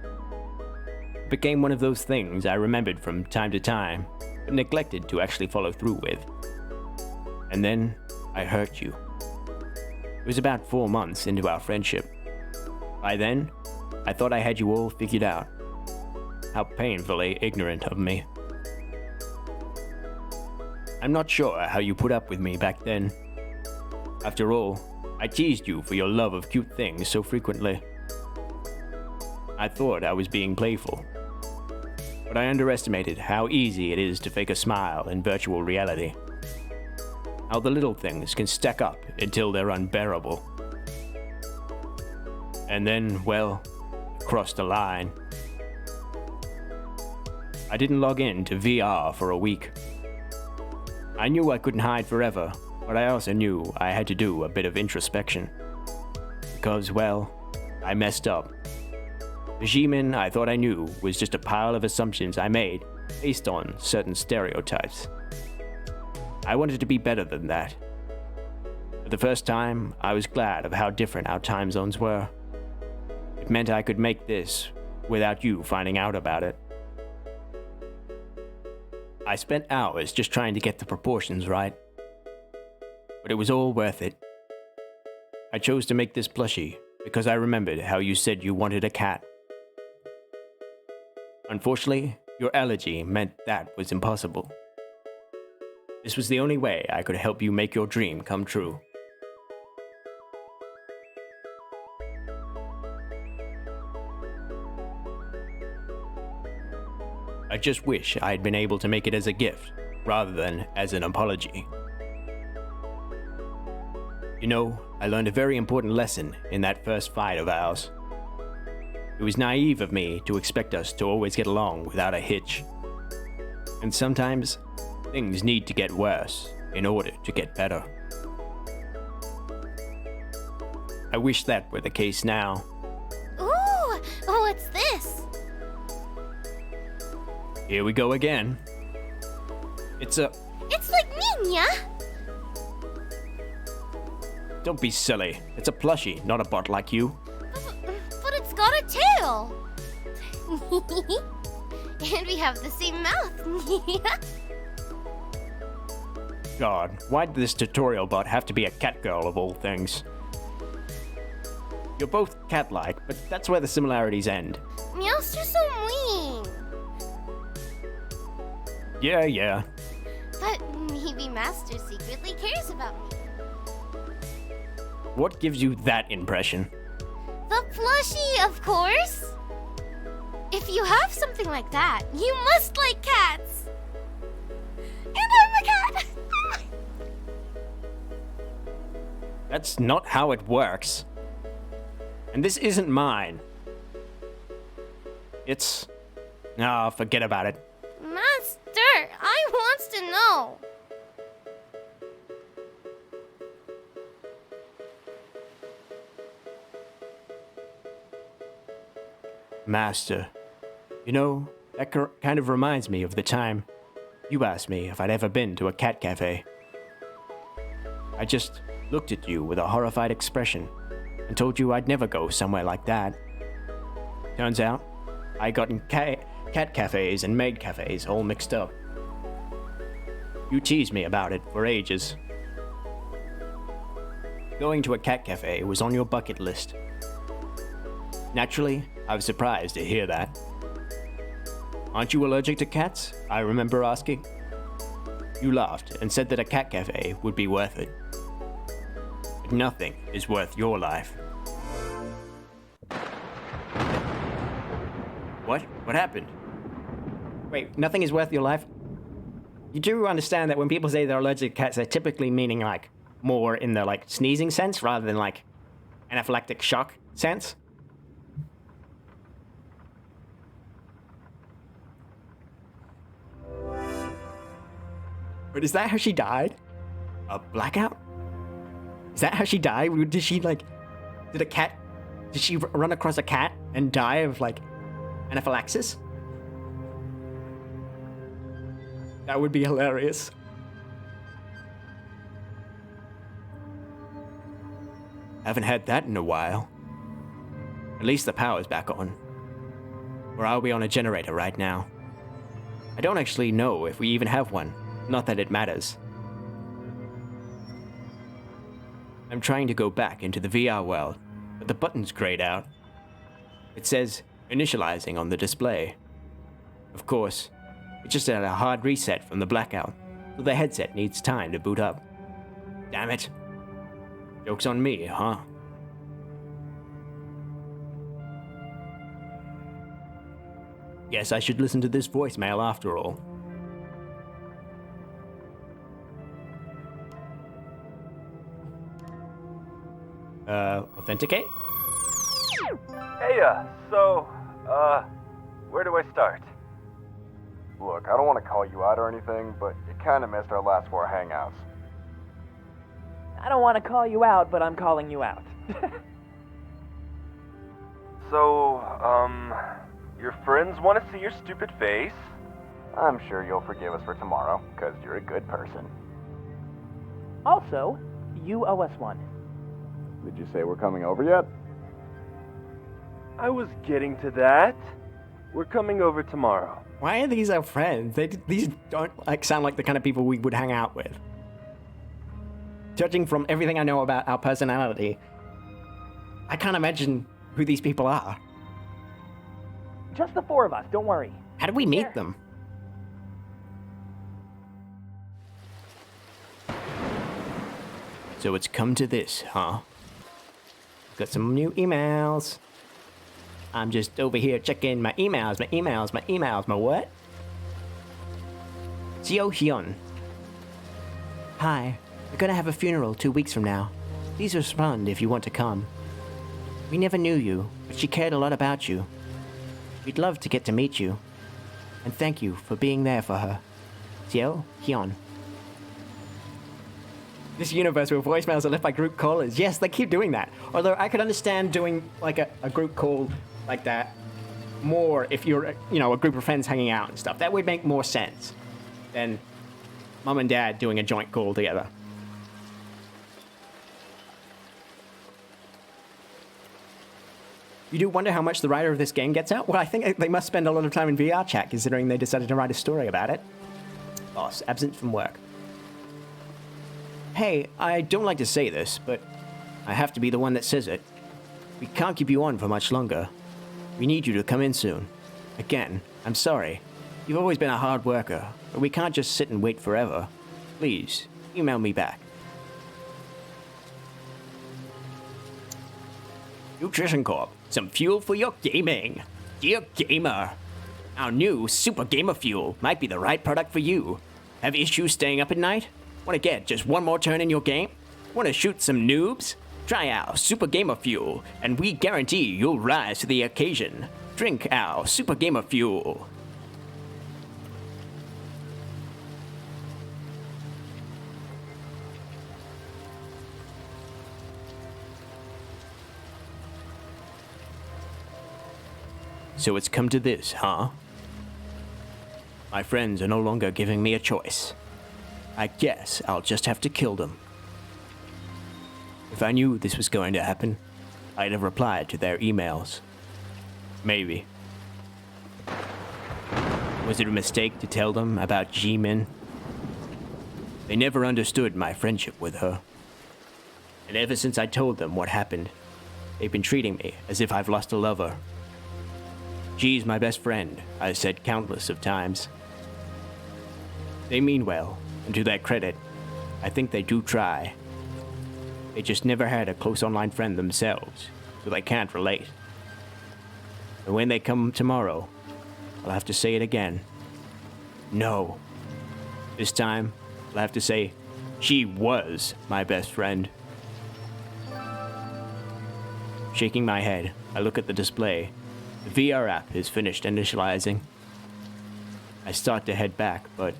Speaker 1: It became one of those things I remembered from time to time, but neglected to actually follow through with. And then, I hurt you. It was about 4 months into our friendship. By then, I thought I had you all figured out. How painfully ignorant of me. I'm not sure how you put up with me back then. After all, I teased you for your love of cute things so frequently. I thought I was being playful. But I underestimated how easy it is to fake a smile in virtual reality. How the little things can stack up until they're unbearable. And then, well, crossed the line. I didn't log in to VR for a week. I knew I couldn't hide forever, but I also knew I had to do a bit of introspection. Because, well, I messed up. The Jimin I thought I knew was just a pile of assumptions I made based on certain stereotypes. I wanted to be better than that. For the first time, I was glad of how different our time zones were. It meant I could make this without you finding out about it. I spent hours just trying to get the proportions right. But it was all worth it. I chose to make this plushie because I remembered how you said you wanted a cat. Unfortunately, your allergy meant that was impossible. This was the only way I could help you make your dream come true. I just wish I had been able to make it as a gift, rather than as an apology. You know, I learned a very important lesson in that first fight of ours. It was naive of me to expect us to always get along without a hitch. And sometimes, things need to get worse in order to get better. I wish that were the case now.
Speaker 3: Ooh, what's this?
Speaker 1: Here we go again. It's
Speaker 3: like Minya!
Speaker 1: Don't be silly. It's a plushie, not a bot like you.
Speaker 3: But it's got a tail! And we have the same mouth.
Speaker 1: God, why did this tutorial bot have to be a cat girl of all things? You're both cat-like, but that's where the similarities end.
Speaker 3: Meowster's so mean.
Speaker 1: Yeah.
Speaker 3: But maybe Master secretly cares about me.
Speaker 1: What gives you that impression?
Speaker 3: The plushie, of course! If you have something like that, you must like cats! And I'm a cat!
Speaker 1: That's not how it works. And this isn't mine. It's... Ah, forget about it.
Speaker 3: Master, I wants to know.
Speaker 1: Master, you know, that kind of reminds me of the time you asked me if I'd ever been to a cat cafe. I just looked at you with a horrified expression and told you I'd never go somewhere like that. Turns out, I got in cat cafes and maid cafes all mixed up. You teased me about it for ages. Going to a cat cafe was on your bucket list. Naturally, I was surprised to hear that. Aren't you allergic to cats? I remember asking. You laughed and said that a cat cafe would be worth it. But nothing is worth your life. What? What happened? Wait, nothing is worth your life? You do understand that when people say they're allergic to cats, they're typically meaning like more in the like sneezing sense rather than like anaphylactic shock sense? But is that how she died? A blackout? Is that how she died? Did she like... Did she run across a cat and die of like anaphylaxis? That would be hilarious. Haven't had that in a while. At least the power's back on. Or are we on a generator right now? I don't actually know if we even have one. Not that it matters. I'm trying to go back into the VR world, but the button's grayed out. It says initializing on the display. Of course, it just had a hard reset from the blackout, so the headset needs time to boot up. Damn it. Joke's on me, huh? Guess I should listen to this voicemail after all. Authenticate?
Speaker 8: Hey, where do I start? Look, I don't want to call you out or anything, but you kind of missed our last 4 hangouts.
Speaker 9: I don't want to call you out, but I'm calling you out.
Speaker 8: So, your friends want to see your stupid face? I'm sure you'll forgive us for tomorrow, because you're a good person.
Speaker 9: Also, you owe us one.
Speaker 8: Did you say we're coming over yet? I was getting to that. We're coming over tomorrow.
Speaker 1: Why are these our friends? These don't like sound like the kind of people we would hang out with. Judging from everything I know about our personality, I can't imagine who these people are.
Speaker 9: Just the 4 of us, don't worry.
Speaker 1: How do we meet them? So it's come to this, huh? Got some new emails. I'm just over here checking my emails, my what? Jio Hyun. Hi, we're gonna have a funeral 2 weeks from now. Please respond if you want to come. We never knew you, but she cared a lot about you. We'd love to get to meet you. And thank you for being there for her. Jio Hyun. This universe where voicemails are left by group callers. Yes, they keep doing that. Although I could understand doing like a group call like that more if you're, a group of friends hanging out and stuff. That would make more sense than mom and dad doing a joint call together. You do wonder how much the writer of this game gets out? Well, I think they must spend a lot of time in VR chat considering they decided to write a story about it. Boss, absent from work. Hey, I don't like to say this, but I have to be the one that says it. We can't keep you on for much longer. We need you to come in soon. Again, I'm sorry. You've always been a hard worker, but we can't just sit and wait forever. Please, email me back. Nutrition Corp, some fuel for your gaming. Dear gamer, our new Super Gamer Fuel might be the right product for you. Have issues staying up at night? Want to get just one more turn in your game? Want to shoot some noobs? Try our Super Gamer Fuel, and we guarantee you'll rise to the occasion. Drink our Super Gamer Fuel. So it's come to this, huh? My friends are no longer giving me a choice. I guess I'll just have to kill them. If I knew this was going to happen, I'd have replied to their emails. Maybe. Was it a mistake to tell them about Jimin? They never understood my friendship with her. And ever since I told them what happened, they've been treating me as if I've lost a lover. She's my best friend, I've said countless of times. They mean well, and to their credit, I think they do try. They just never had a close online friend themselves, so they can't relate. And when they come tomorrow, I'll have to say it again. No. This time, I'll have to say, she was my best friend. Shaking my head, I look at the display. The VR app is finished initializing. I start to head back, but...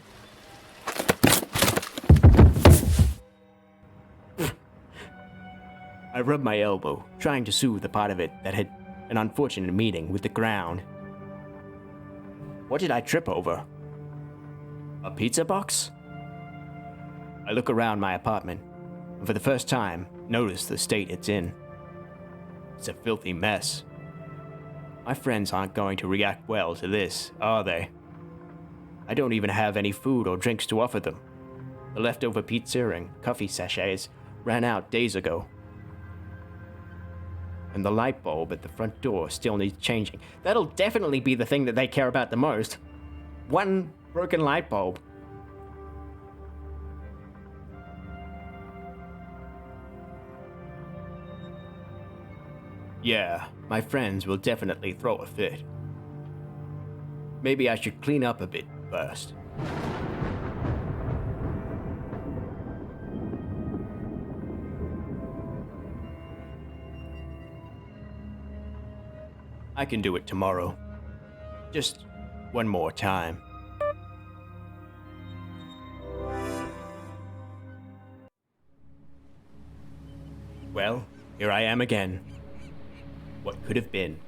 Speaker 1: I rub my elbow, trying to soothe the part of it that had an unfortunate meeting with the ground. What did I trip over? A pizza box? I look around my apartment, and for the first time, notice the state it's in. It's a filthy mess. My friends aren't going to react well to this, are they? I don't even have any food or drinks to offer them. The leftover pizza and coffee sachets ran out days ago. And the light bulb at the front door still needs changing. That'll definitely be the thing that they care about the most. One broken light bulb. Yeah, my friends will definitely throw a fit. Maybe I should clean up a bit first. I can do it tomorrow. Just one more time. Well, here I am again. What could have been?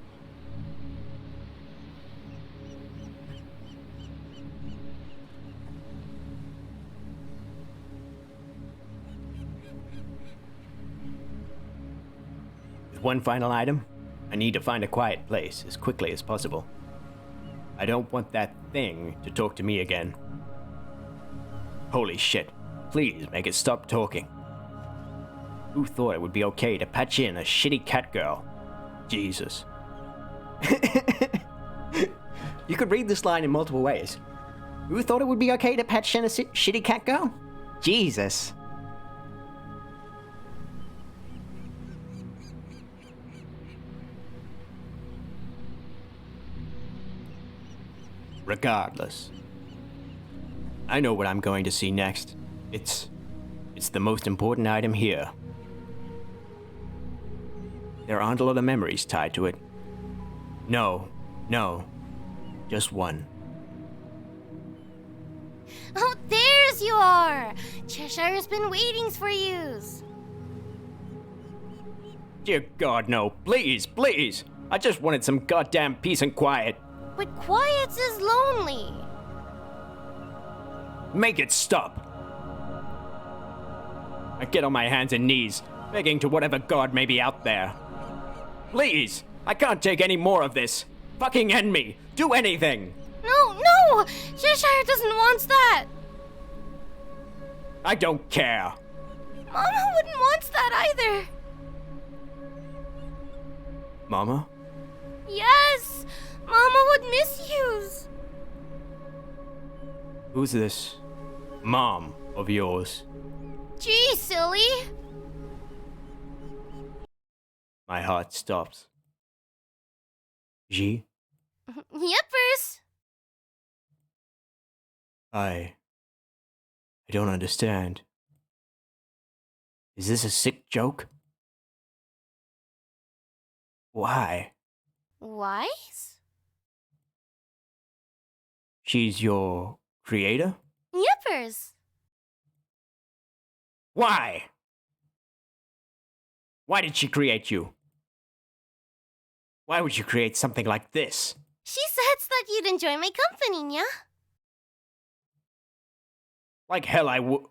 Speaker 1: With one final item, I need to find a quiet place as quickly as possible. I don't want that thing to talk to me again. Holy shit, please make it stop talking. Who thought it would be okay to patch in a shitty cat girl? Jesus. You could read this line in multiple ways. Who thought it would be okay to patch in a shitty cat girl? Jesus. Regardless, I know what I'm going to see next. It's the most important item here. There aren't a lot of memories tied to it. No, just one.
Speaker 3: Oh, there's you are! Cheshire's been waiting for yous.
Speaker 1: Dear God, no. Please. I just wanted some goddamn peace and quiet.
Speaker 3: But quiet's is lonely.
Speaker 1: Make it stop. I get on my hands and knees, begging to whatever God may be out there. Please, I can't take any more of this. Fucking end me. Do anything.
Speaker 3: No! Cheshire doesn't want that.
Speaker 1: I don't care.
Speaker 3: Mama wouldn't want that either.
Speaker 1: Mama?
Speaker 3: Yes! Mama would miss yous.
Speaker 1: Who's this mom of yours?
Speaker 3: Gee, silly.
Speaker 1: My heart stops. G,
Speaker 3: Yippers!
Speaker 1: I don't understand. Is this a sick joke? Why?
Speaker 3: Wise?
Speaker 1: She's your creator?
Speaker 3: Yippers!
Speaker 1: Why? Why did she create you? Why would you create something like this?
Speaker 3: She said that you'd enjoy my company, yeah?
Speaker 1: Like hell I would.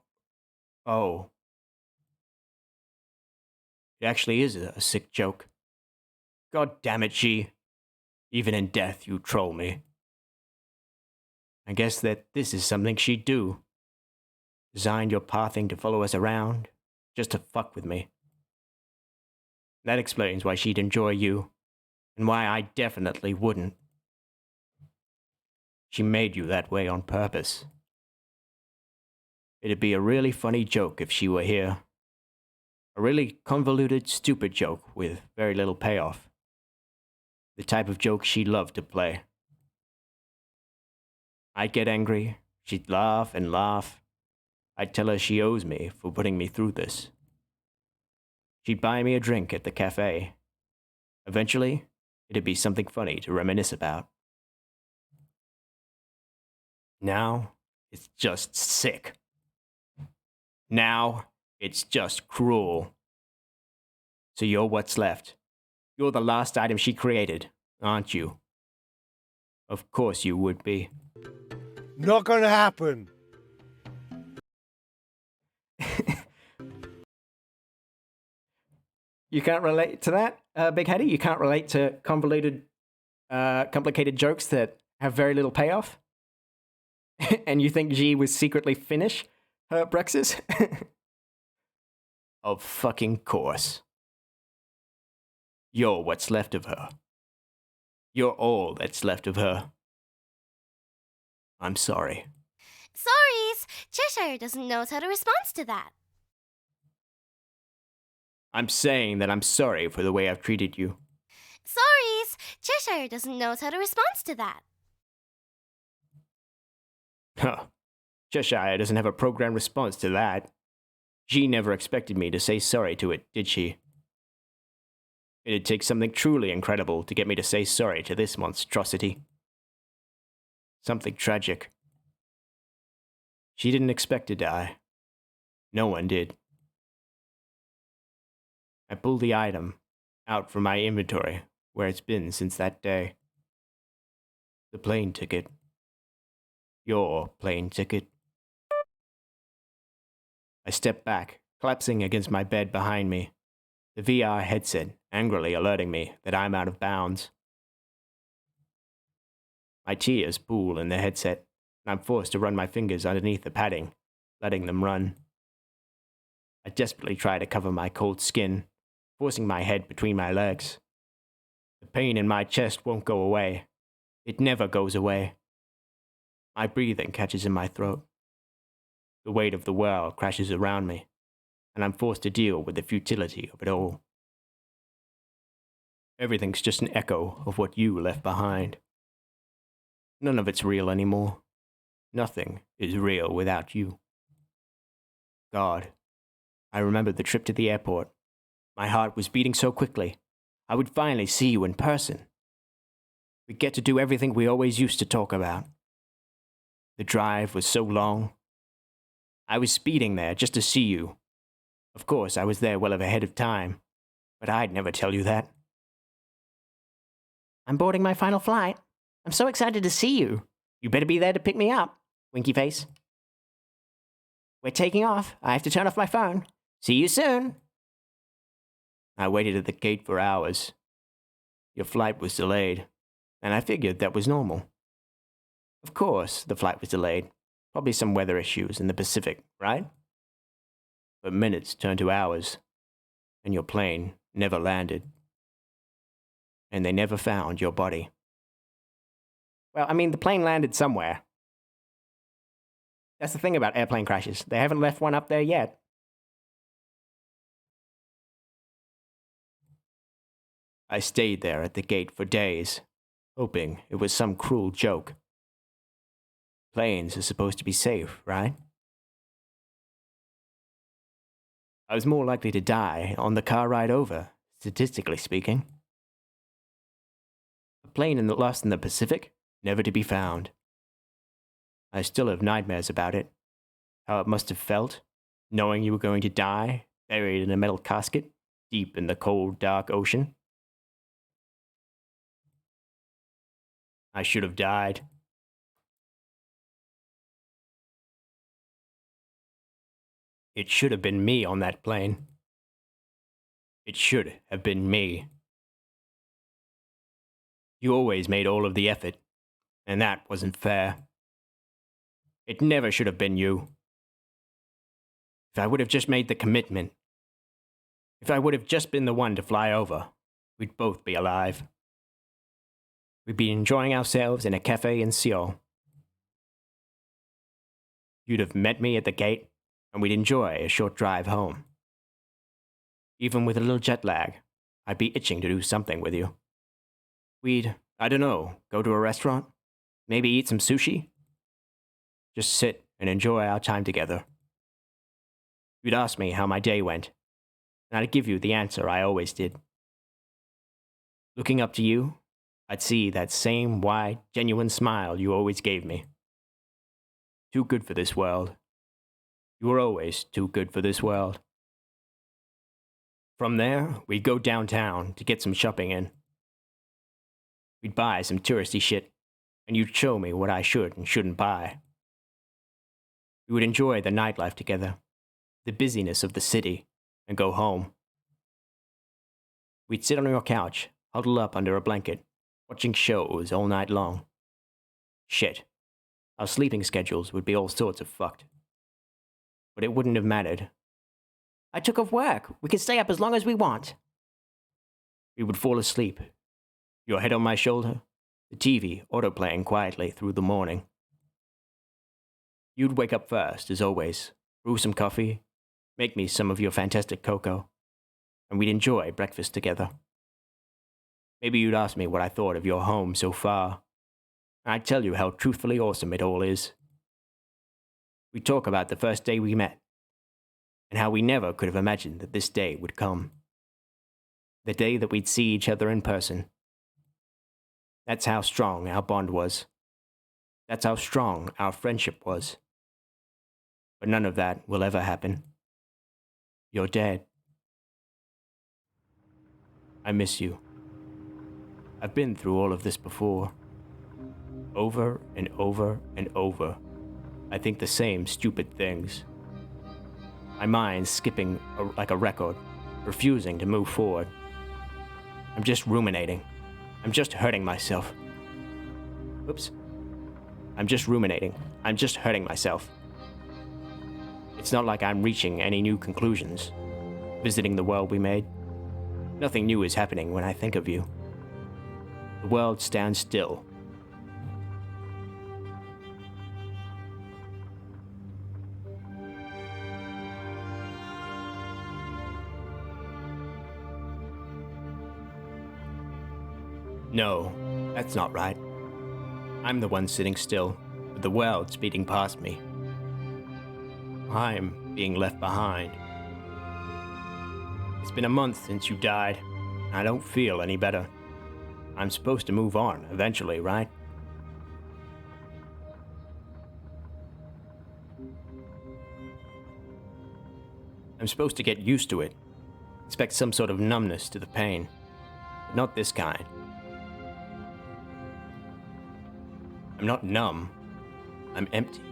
Speaker 1: Oh. It actually is a sick joke. God damn it, G. Even in death, you troll me. I guess that this is something she'd do. Designed your pathing to follow us around, just to fuck with me. That explains why she'd enjoy you, and why I definitely wouldn't. She made you that way on purpose. It'd be a really funny joke if she were here. A really convoluted, stupid joke with very little payoff. The type of joke she loved to play. I'd get angry, she'd laugh and laugh. I'd tell her she owes me for putting me through this. She'd buy me a drink at the cafe. Eventually, it'd be something funny to reminisce about. Now, it's just sick. Now, it's just cruel. So you're what's left. You're the last item she created, aren't you? Of course you would be.
Speaker 6: Not gonna happen.
Speaker 1: You can't relate to that, Big Heady? You can't relate to convoluted, complicated jokes that have very little payoff? And you think G would secretly finish her Brexis? Of fucking course. You're what's left of her. You're all that's left of her. I'm sorry.
Speaker 3: Sorries, Cheshire doesn't know how to respond to that.
Speaker 1: I'm saying that I'm sorry for the way I've treated you.
Speaker 3: Sorries, Cheshire doesn't know how to respond to that.
Speaker 1: Huh. Cheshire doesn't have a programmed response to that. She never expected me to say sorry to it, did she? It'd take something truly incredible to get me to say sorry to this monstrosity. Something tragic. She didn't expect to die. No one did. I pulled the item out from my inventory, where it's been since that day. The plane ticket. Your plane ticket. I stepped back, collapsing against my bed behind me, the VR headset angrily alerting me that I'm out of bounds. My tears pool in the headset, and I'm forced to run my fingers underneath the padding, letting them run. I desperately try to cover my cold skin, forcing my head between my legs. The pain in my chest won't go away. It never goes away. My breathing catches in my throat. The weight of the world crashes around me, and I'm forced to deal with the futility of it all. Everything's just an echo of what you left behind. None of it's real anymore. Nothing is real without you. God, I remembered the trip to the airport. My heart was beating so quickly. I would finally see you in person. We'd get to do everything we always used to talk about. The drive was so long. I was speeding there just to see you. Of course, I was there well ahead of time, but I'd never tell you that. I'm boarding my final flight. I'm so excited to see you. You better be there to pick me up, winky face. We're taking off. I have to turn off my phone. See you soon. I waited at the gate for hours. Your flight was delayed, and I figured that was normal. Of course, the flight was delayed. Probably some weather issues in the Pacific, right? But minutes turned to hours, and your plane never landed. And they never found your body. Well, I mean, the plane landed somewhere. That's the thing about airplane crashes. They haven't left one up there yet. I stayed there at the gate for days, hoping it was some cruel joke. Planes are supposed to be safe, right? I was more likely to die on the car ride over, statistically speaking. A plane lost in the Pacific, never to be found. I still have nightmares about it, how it must have felt, knowing you were going to die, buried in a metal casket, deep in the cold, dark ocean. I should have died. It should have been me on that plane. It should have been me. You always made all of the effort, and that wasn't fair. It never should have been you. If I would have just made the commitment, if I would have just been the one to fly over, we'd both be alive. We'd be enjoying ourselves in a cafe in Seoul. You'd have met me at the gate, and we'd enjoy a short drive home. Even with a little jet lag, I'd be itching to do something with you. We'd, I don't know, go to a restaurant? Maybe eat some sushi? Just sit and enjoy our time together. You'd ask me how my day went, and I'd give you the answer I always did. Looking up to you, I'd see that same wide, genuine smile you always gave me. Too good for this world. You were always too good for this world. From there, we'd go downtown to get some shopping in. We'd buy some touristy shit, and you'd show me what I should and shouldn't buy. We would enjoy the nightlife together, the busyness of the city, and go home. We'd sit on your couch, huddled up under a blanket, watching shows all night long. Shit, our sleeping schedules would be all sorts of fucked. But it wouldn't have mattered. I took off work. We can stay up as long as we want. We would fall asleep, your head on my shoulder, the TV autoplaying quietly through the morning. You'd wake up first, as always, brew some coffee, make me some of your fantastic cocoa, and we'd enjoy breakfast together. Maybe you'd ask me what I thought of your home so far, and I'd tell you how truthfully awesome it all is. We'd talk about the first day we met, and how we never could have imagined that this day would come. The day that we'd see each other in person. That's how strong our bond was. That's how strong our friendship was. But none of that will ever happen. You're dead. I miss you. I've been through all of this before. Over and over and over. I think the same stupid things. My mind's skipping like a record, refusing to move forward. I'm just ruminating. I'm just hurting myself. Oops. I'm just ruminating. I'm just hurting myself. It's not like I'm reaching any new conclusions, visiting the world we made. Nothing new is happening when I think of you. The world stands still. No, that's not right. I'm the one sitting still, with the world speeding past me. I'm being left behind. It's been a month since you died, and I don't feel any better. I'm supposed to move on eventually, right? I'm supposed to get used to it, expect some sort of numbness to the pain, but not this kind. I'm not numb. I'm empty.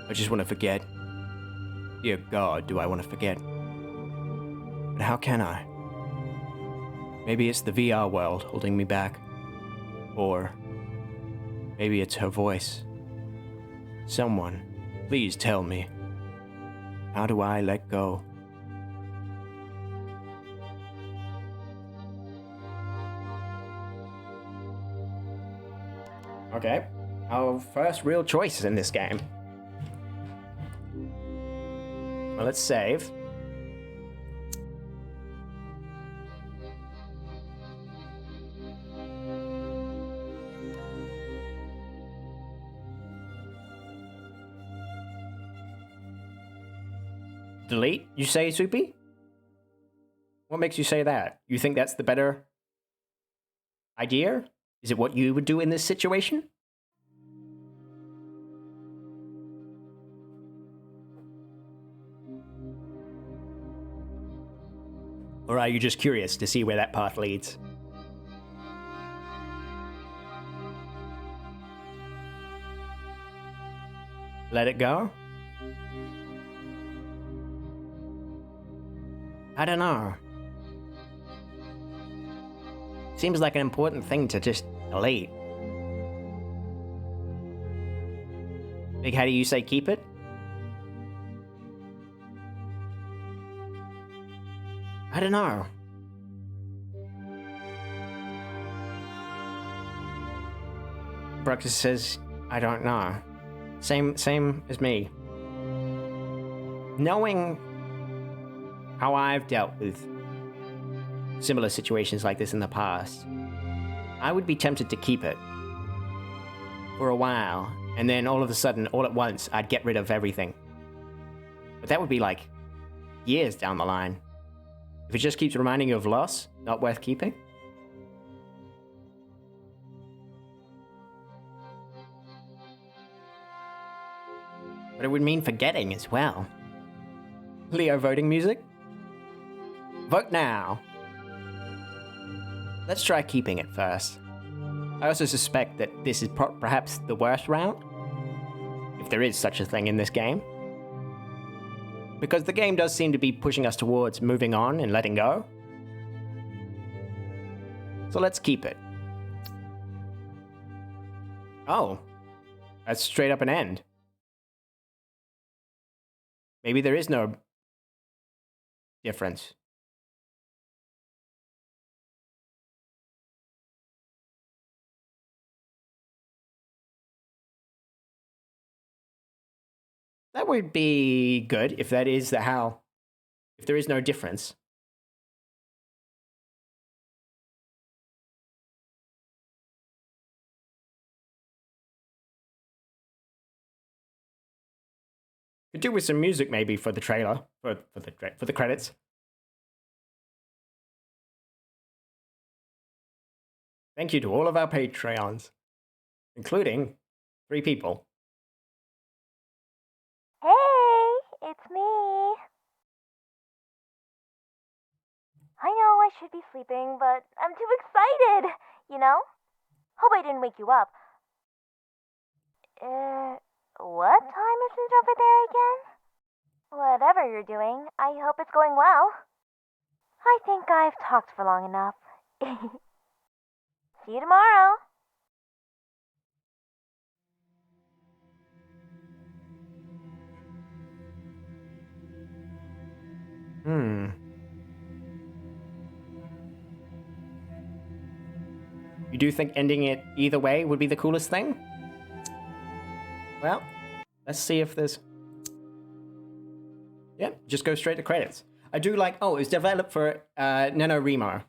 Speaker 1: I just want to forget. Dear God, do I want to forget. But how can I? Maybe it's the VR world holding me back. Or maybe it's her voice. Someone, please tell me. How do I let go? Okay, our first real choice in this game. Well, let's save. delete, you say, Soupy? What makes you say that? You think that's the better idea? Is it what you would do in this situation? Or are you just curious to see where that path leads? Let it go? I don't know. Seems like an important thing to just delete. Big Hattie, you say keep it? I don't know. Bruxus says, I don't know. Same as me. Knowing how I've dealt with similar situations like this in the past, I would be tempted to keep it for a while, and then all of a sudden, all at once, I'd get rid of everything. But that would be like years down the line. If it just keeps reminding you of loss, not worth keeping. But it would mean forgetting as well. Leo voting music? Vote now. Let's try keeping it first. I also suspect that this is perhaps the worst route, if there is such a thing in this game. Because the game does seem to be pushing us towards moving on and letting go. So let's keep it. Oh, that's straight up an end. Maybe there is no difference. That would be good if that is if there is no difference. Could do with some music maybe for the trailer, for the credits. Thank you to all of our Patreons, including 3 people.
Speaker 10: Hey, it's me. I know I should be sleeping, but I'm too excited, you know? Hope I didn't wake you up. What time is it over there again? Whatever you're doing, I hope it's going well. I think I've talked for long enough. See you tomorrow.
Speaker 1: You do think ending it either way would be the coolest thing? Well, let's see if there's... Yeah, just go straight to credits. I do like... Oh, it's developed for NaNoWriMo.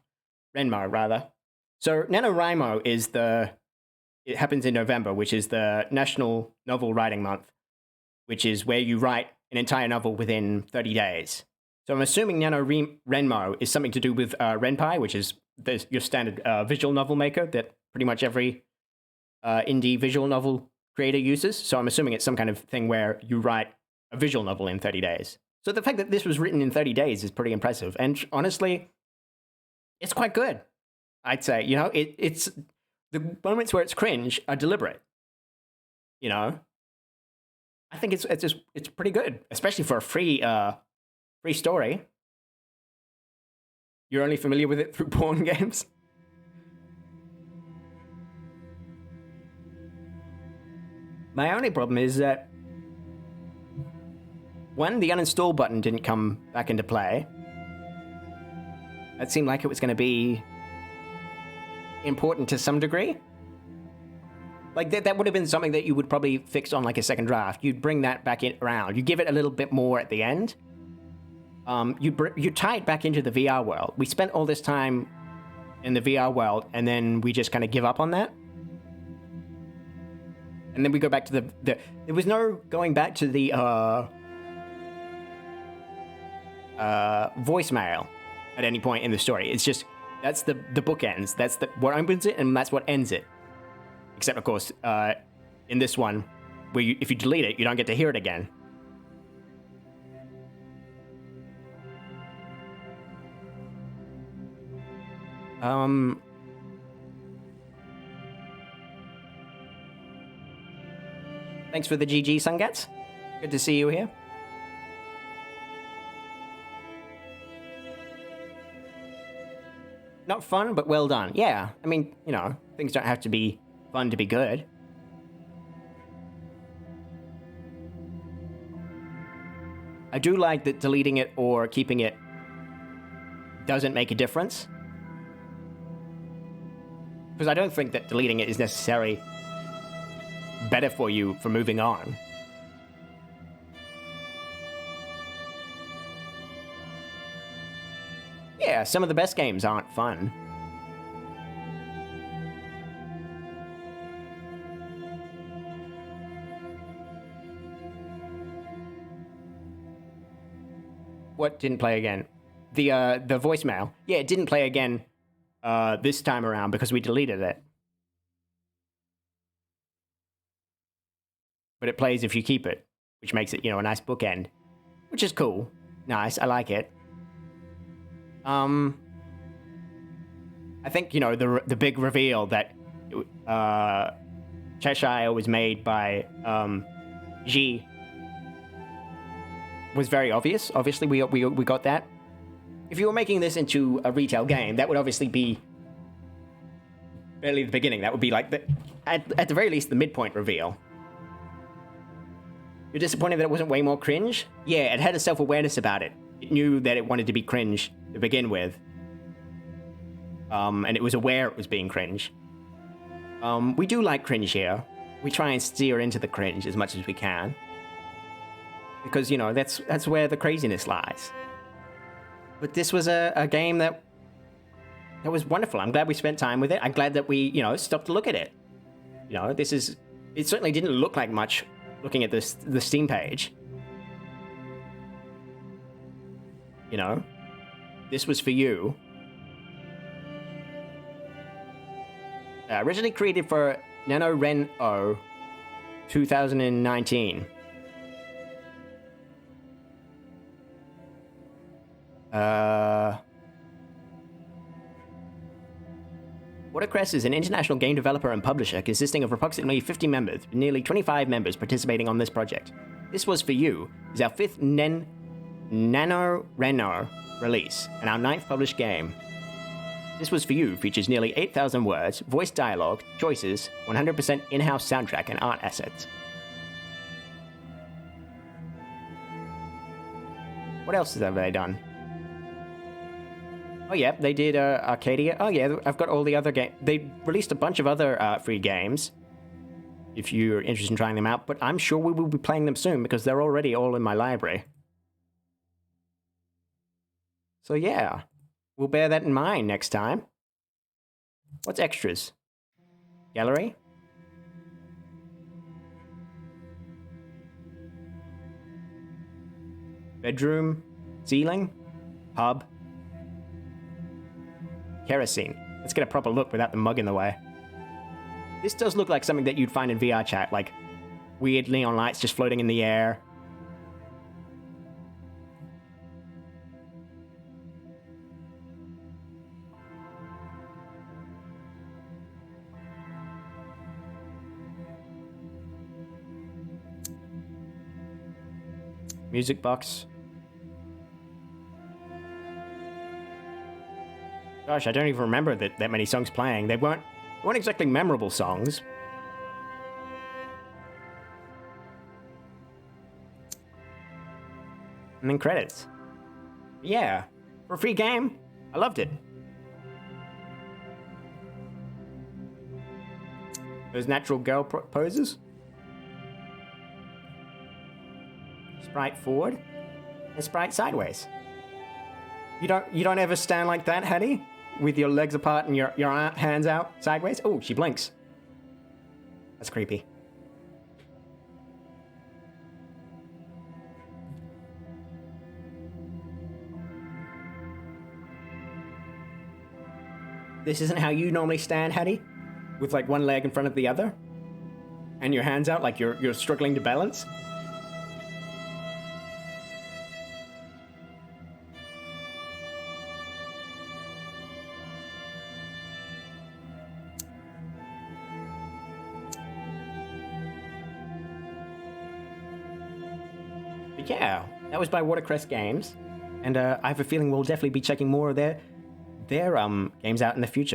Speaker 1: Renmo, rather. So NaNoWriMo is the... It happens in November, which is the National Novel Writing Month, which is where you write an entire novel within 30 days. So I'm assuming NaNoWriMo is something to do with Ren'Py, which is your standard visual novel maker that pretty much every indie visual novel creator uses. So I'm assuming it's some kind of thing where you write a visual novel in 30 days. So the fact that this was written in 30 days is pretty impressive. And honestly, it's quite good, I'd say. You know, it's the moments where it's cringe are deliberate. You know, I think it's pretty good, especially for a free story. You're only familiar with it through porn games? My only problem is that when the uninstall button didn't come back into play, it seemed like it was going to be important to some degree. Like that would have been something that you would probably fix on like a second draft. You'd bring that back around. You give it a little bit more at the end. You tie it back into the VR world. We spent all this time in the VR world, and then we just kind of give up on that. And then we go back to there was no going back to the voicemail at any point in the story. It's just, that's the bookends. That's what opens it, and that's what ends it. Except, of course, in this one, where if you delete it, you don't get to hear it again. Thanks for the GG, Sungats. Good to see you here. Not fun, but well done. Yeah, I mean, you know, things don't have to be fun to be good. I do like that deleting it or keeping it doesn't make a difference. Because I don't think that deleting it is necessarily better for you for moving on. Yeah, some of the best games aren't fun. What didn't play again? The voicemail. Yeah, it didn't play again this time around because we deleted it. But it plays if you keep it, which makes it, you know, a nice bookend. Which is cool. Nice, I like it. I think, you know, the big reveal that Cheshire was made by G was very obvious. Obviously, we got that. If you were making this into a retail game, that would obviously be barely the beginning. That would be like at the very least the midpoint reveal. You're disappointed that it wasn't way more cringe? Yeah, it had a self-awareness about it. It knew that it wanted to be cringe to begin with. And it was aware it was being cringe. We do like cringe here. We try and steer into the cringe as much as we can. Because, you know, that's where the craziness lies. But this was a game that was wonderful. I'm glad we spent time with it. I'm glad that we, you know, stopped to look at it. You know, it certainly didn't look like much looking at the Steam page. You know, this was for you. Originally created for NaNoWriMo 2019. Watercress is an international game developer and publisher consisting of approximately 50 members, with nearly 25 members participating on this project. This Was For You is our 5th NaNoWriMo release, and our 9th published game. This Was For You features nearly 8,000 words, voice dialogue, choices, 100% in-house soundtrack, and art assets. What else have they done? Oh yeah, they did Arcadia. Oh yeah, I've got all the other games. They released a bunch of other free games, if you're interested in trying them out, but I'm sure we will be playing them soon because they're already all in my library. So yeah, we'll bear that in mind next time. What's extras? Gallery? Bedroom? Ceiling? Hub? Kerosene. Let's get a proper look without the mug in the way. This does look like something that you'd find in VR chat, like weird neon lights just floating in the air. Music box. Gosh, I don't even remember that many songs playing. They weren't exactly memorable songs. And then credits. Yeah, for a free game, I loved it. Those natural girl poses. Sprite forward and sprite sideways. You don't ever stand like that, Hattie? With your legs apart and your hands out sideways? Oh, she blinks. That's creepy. This isn't how you normally stand, Hattie? With like one leg in front of the other? And your hands out like you're struggling to balance? But yeah, that was by Watercrest Games. And I have a feeling we'll definitely be checking more of their games out in the future.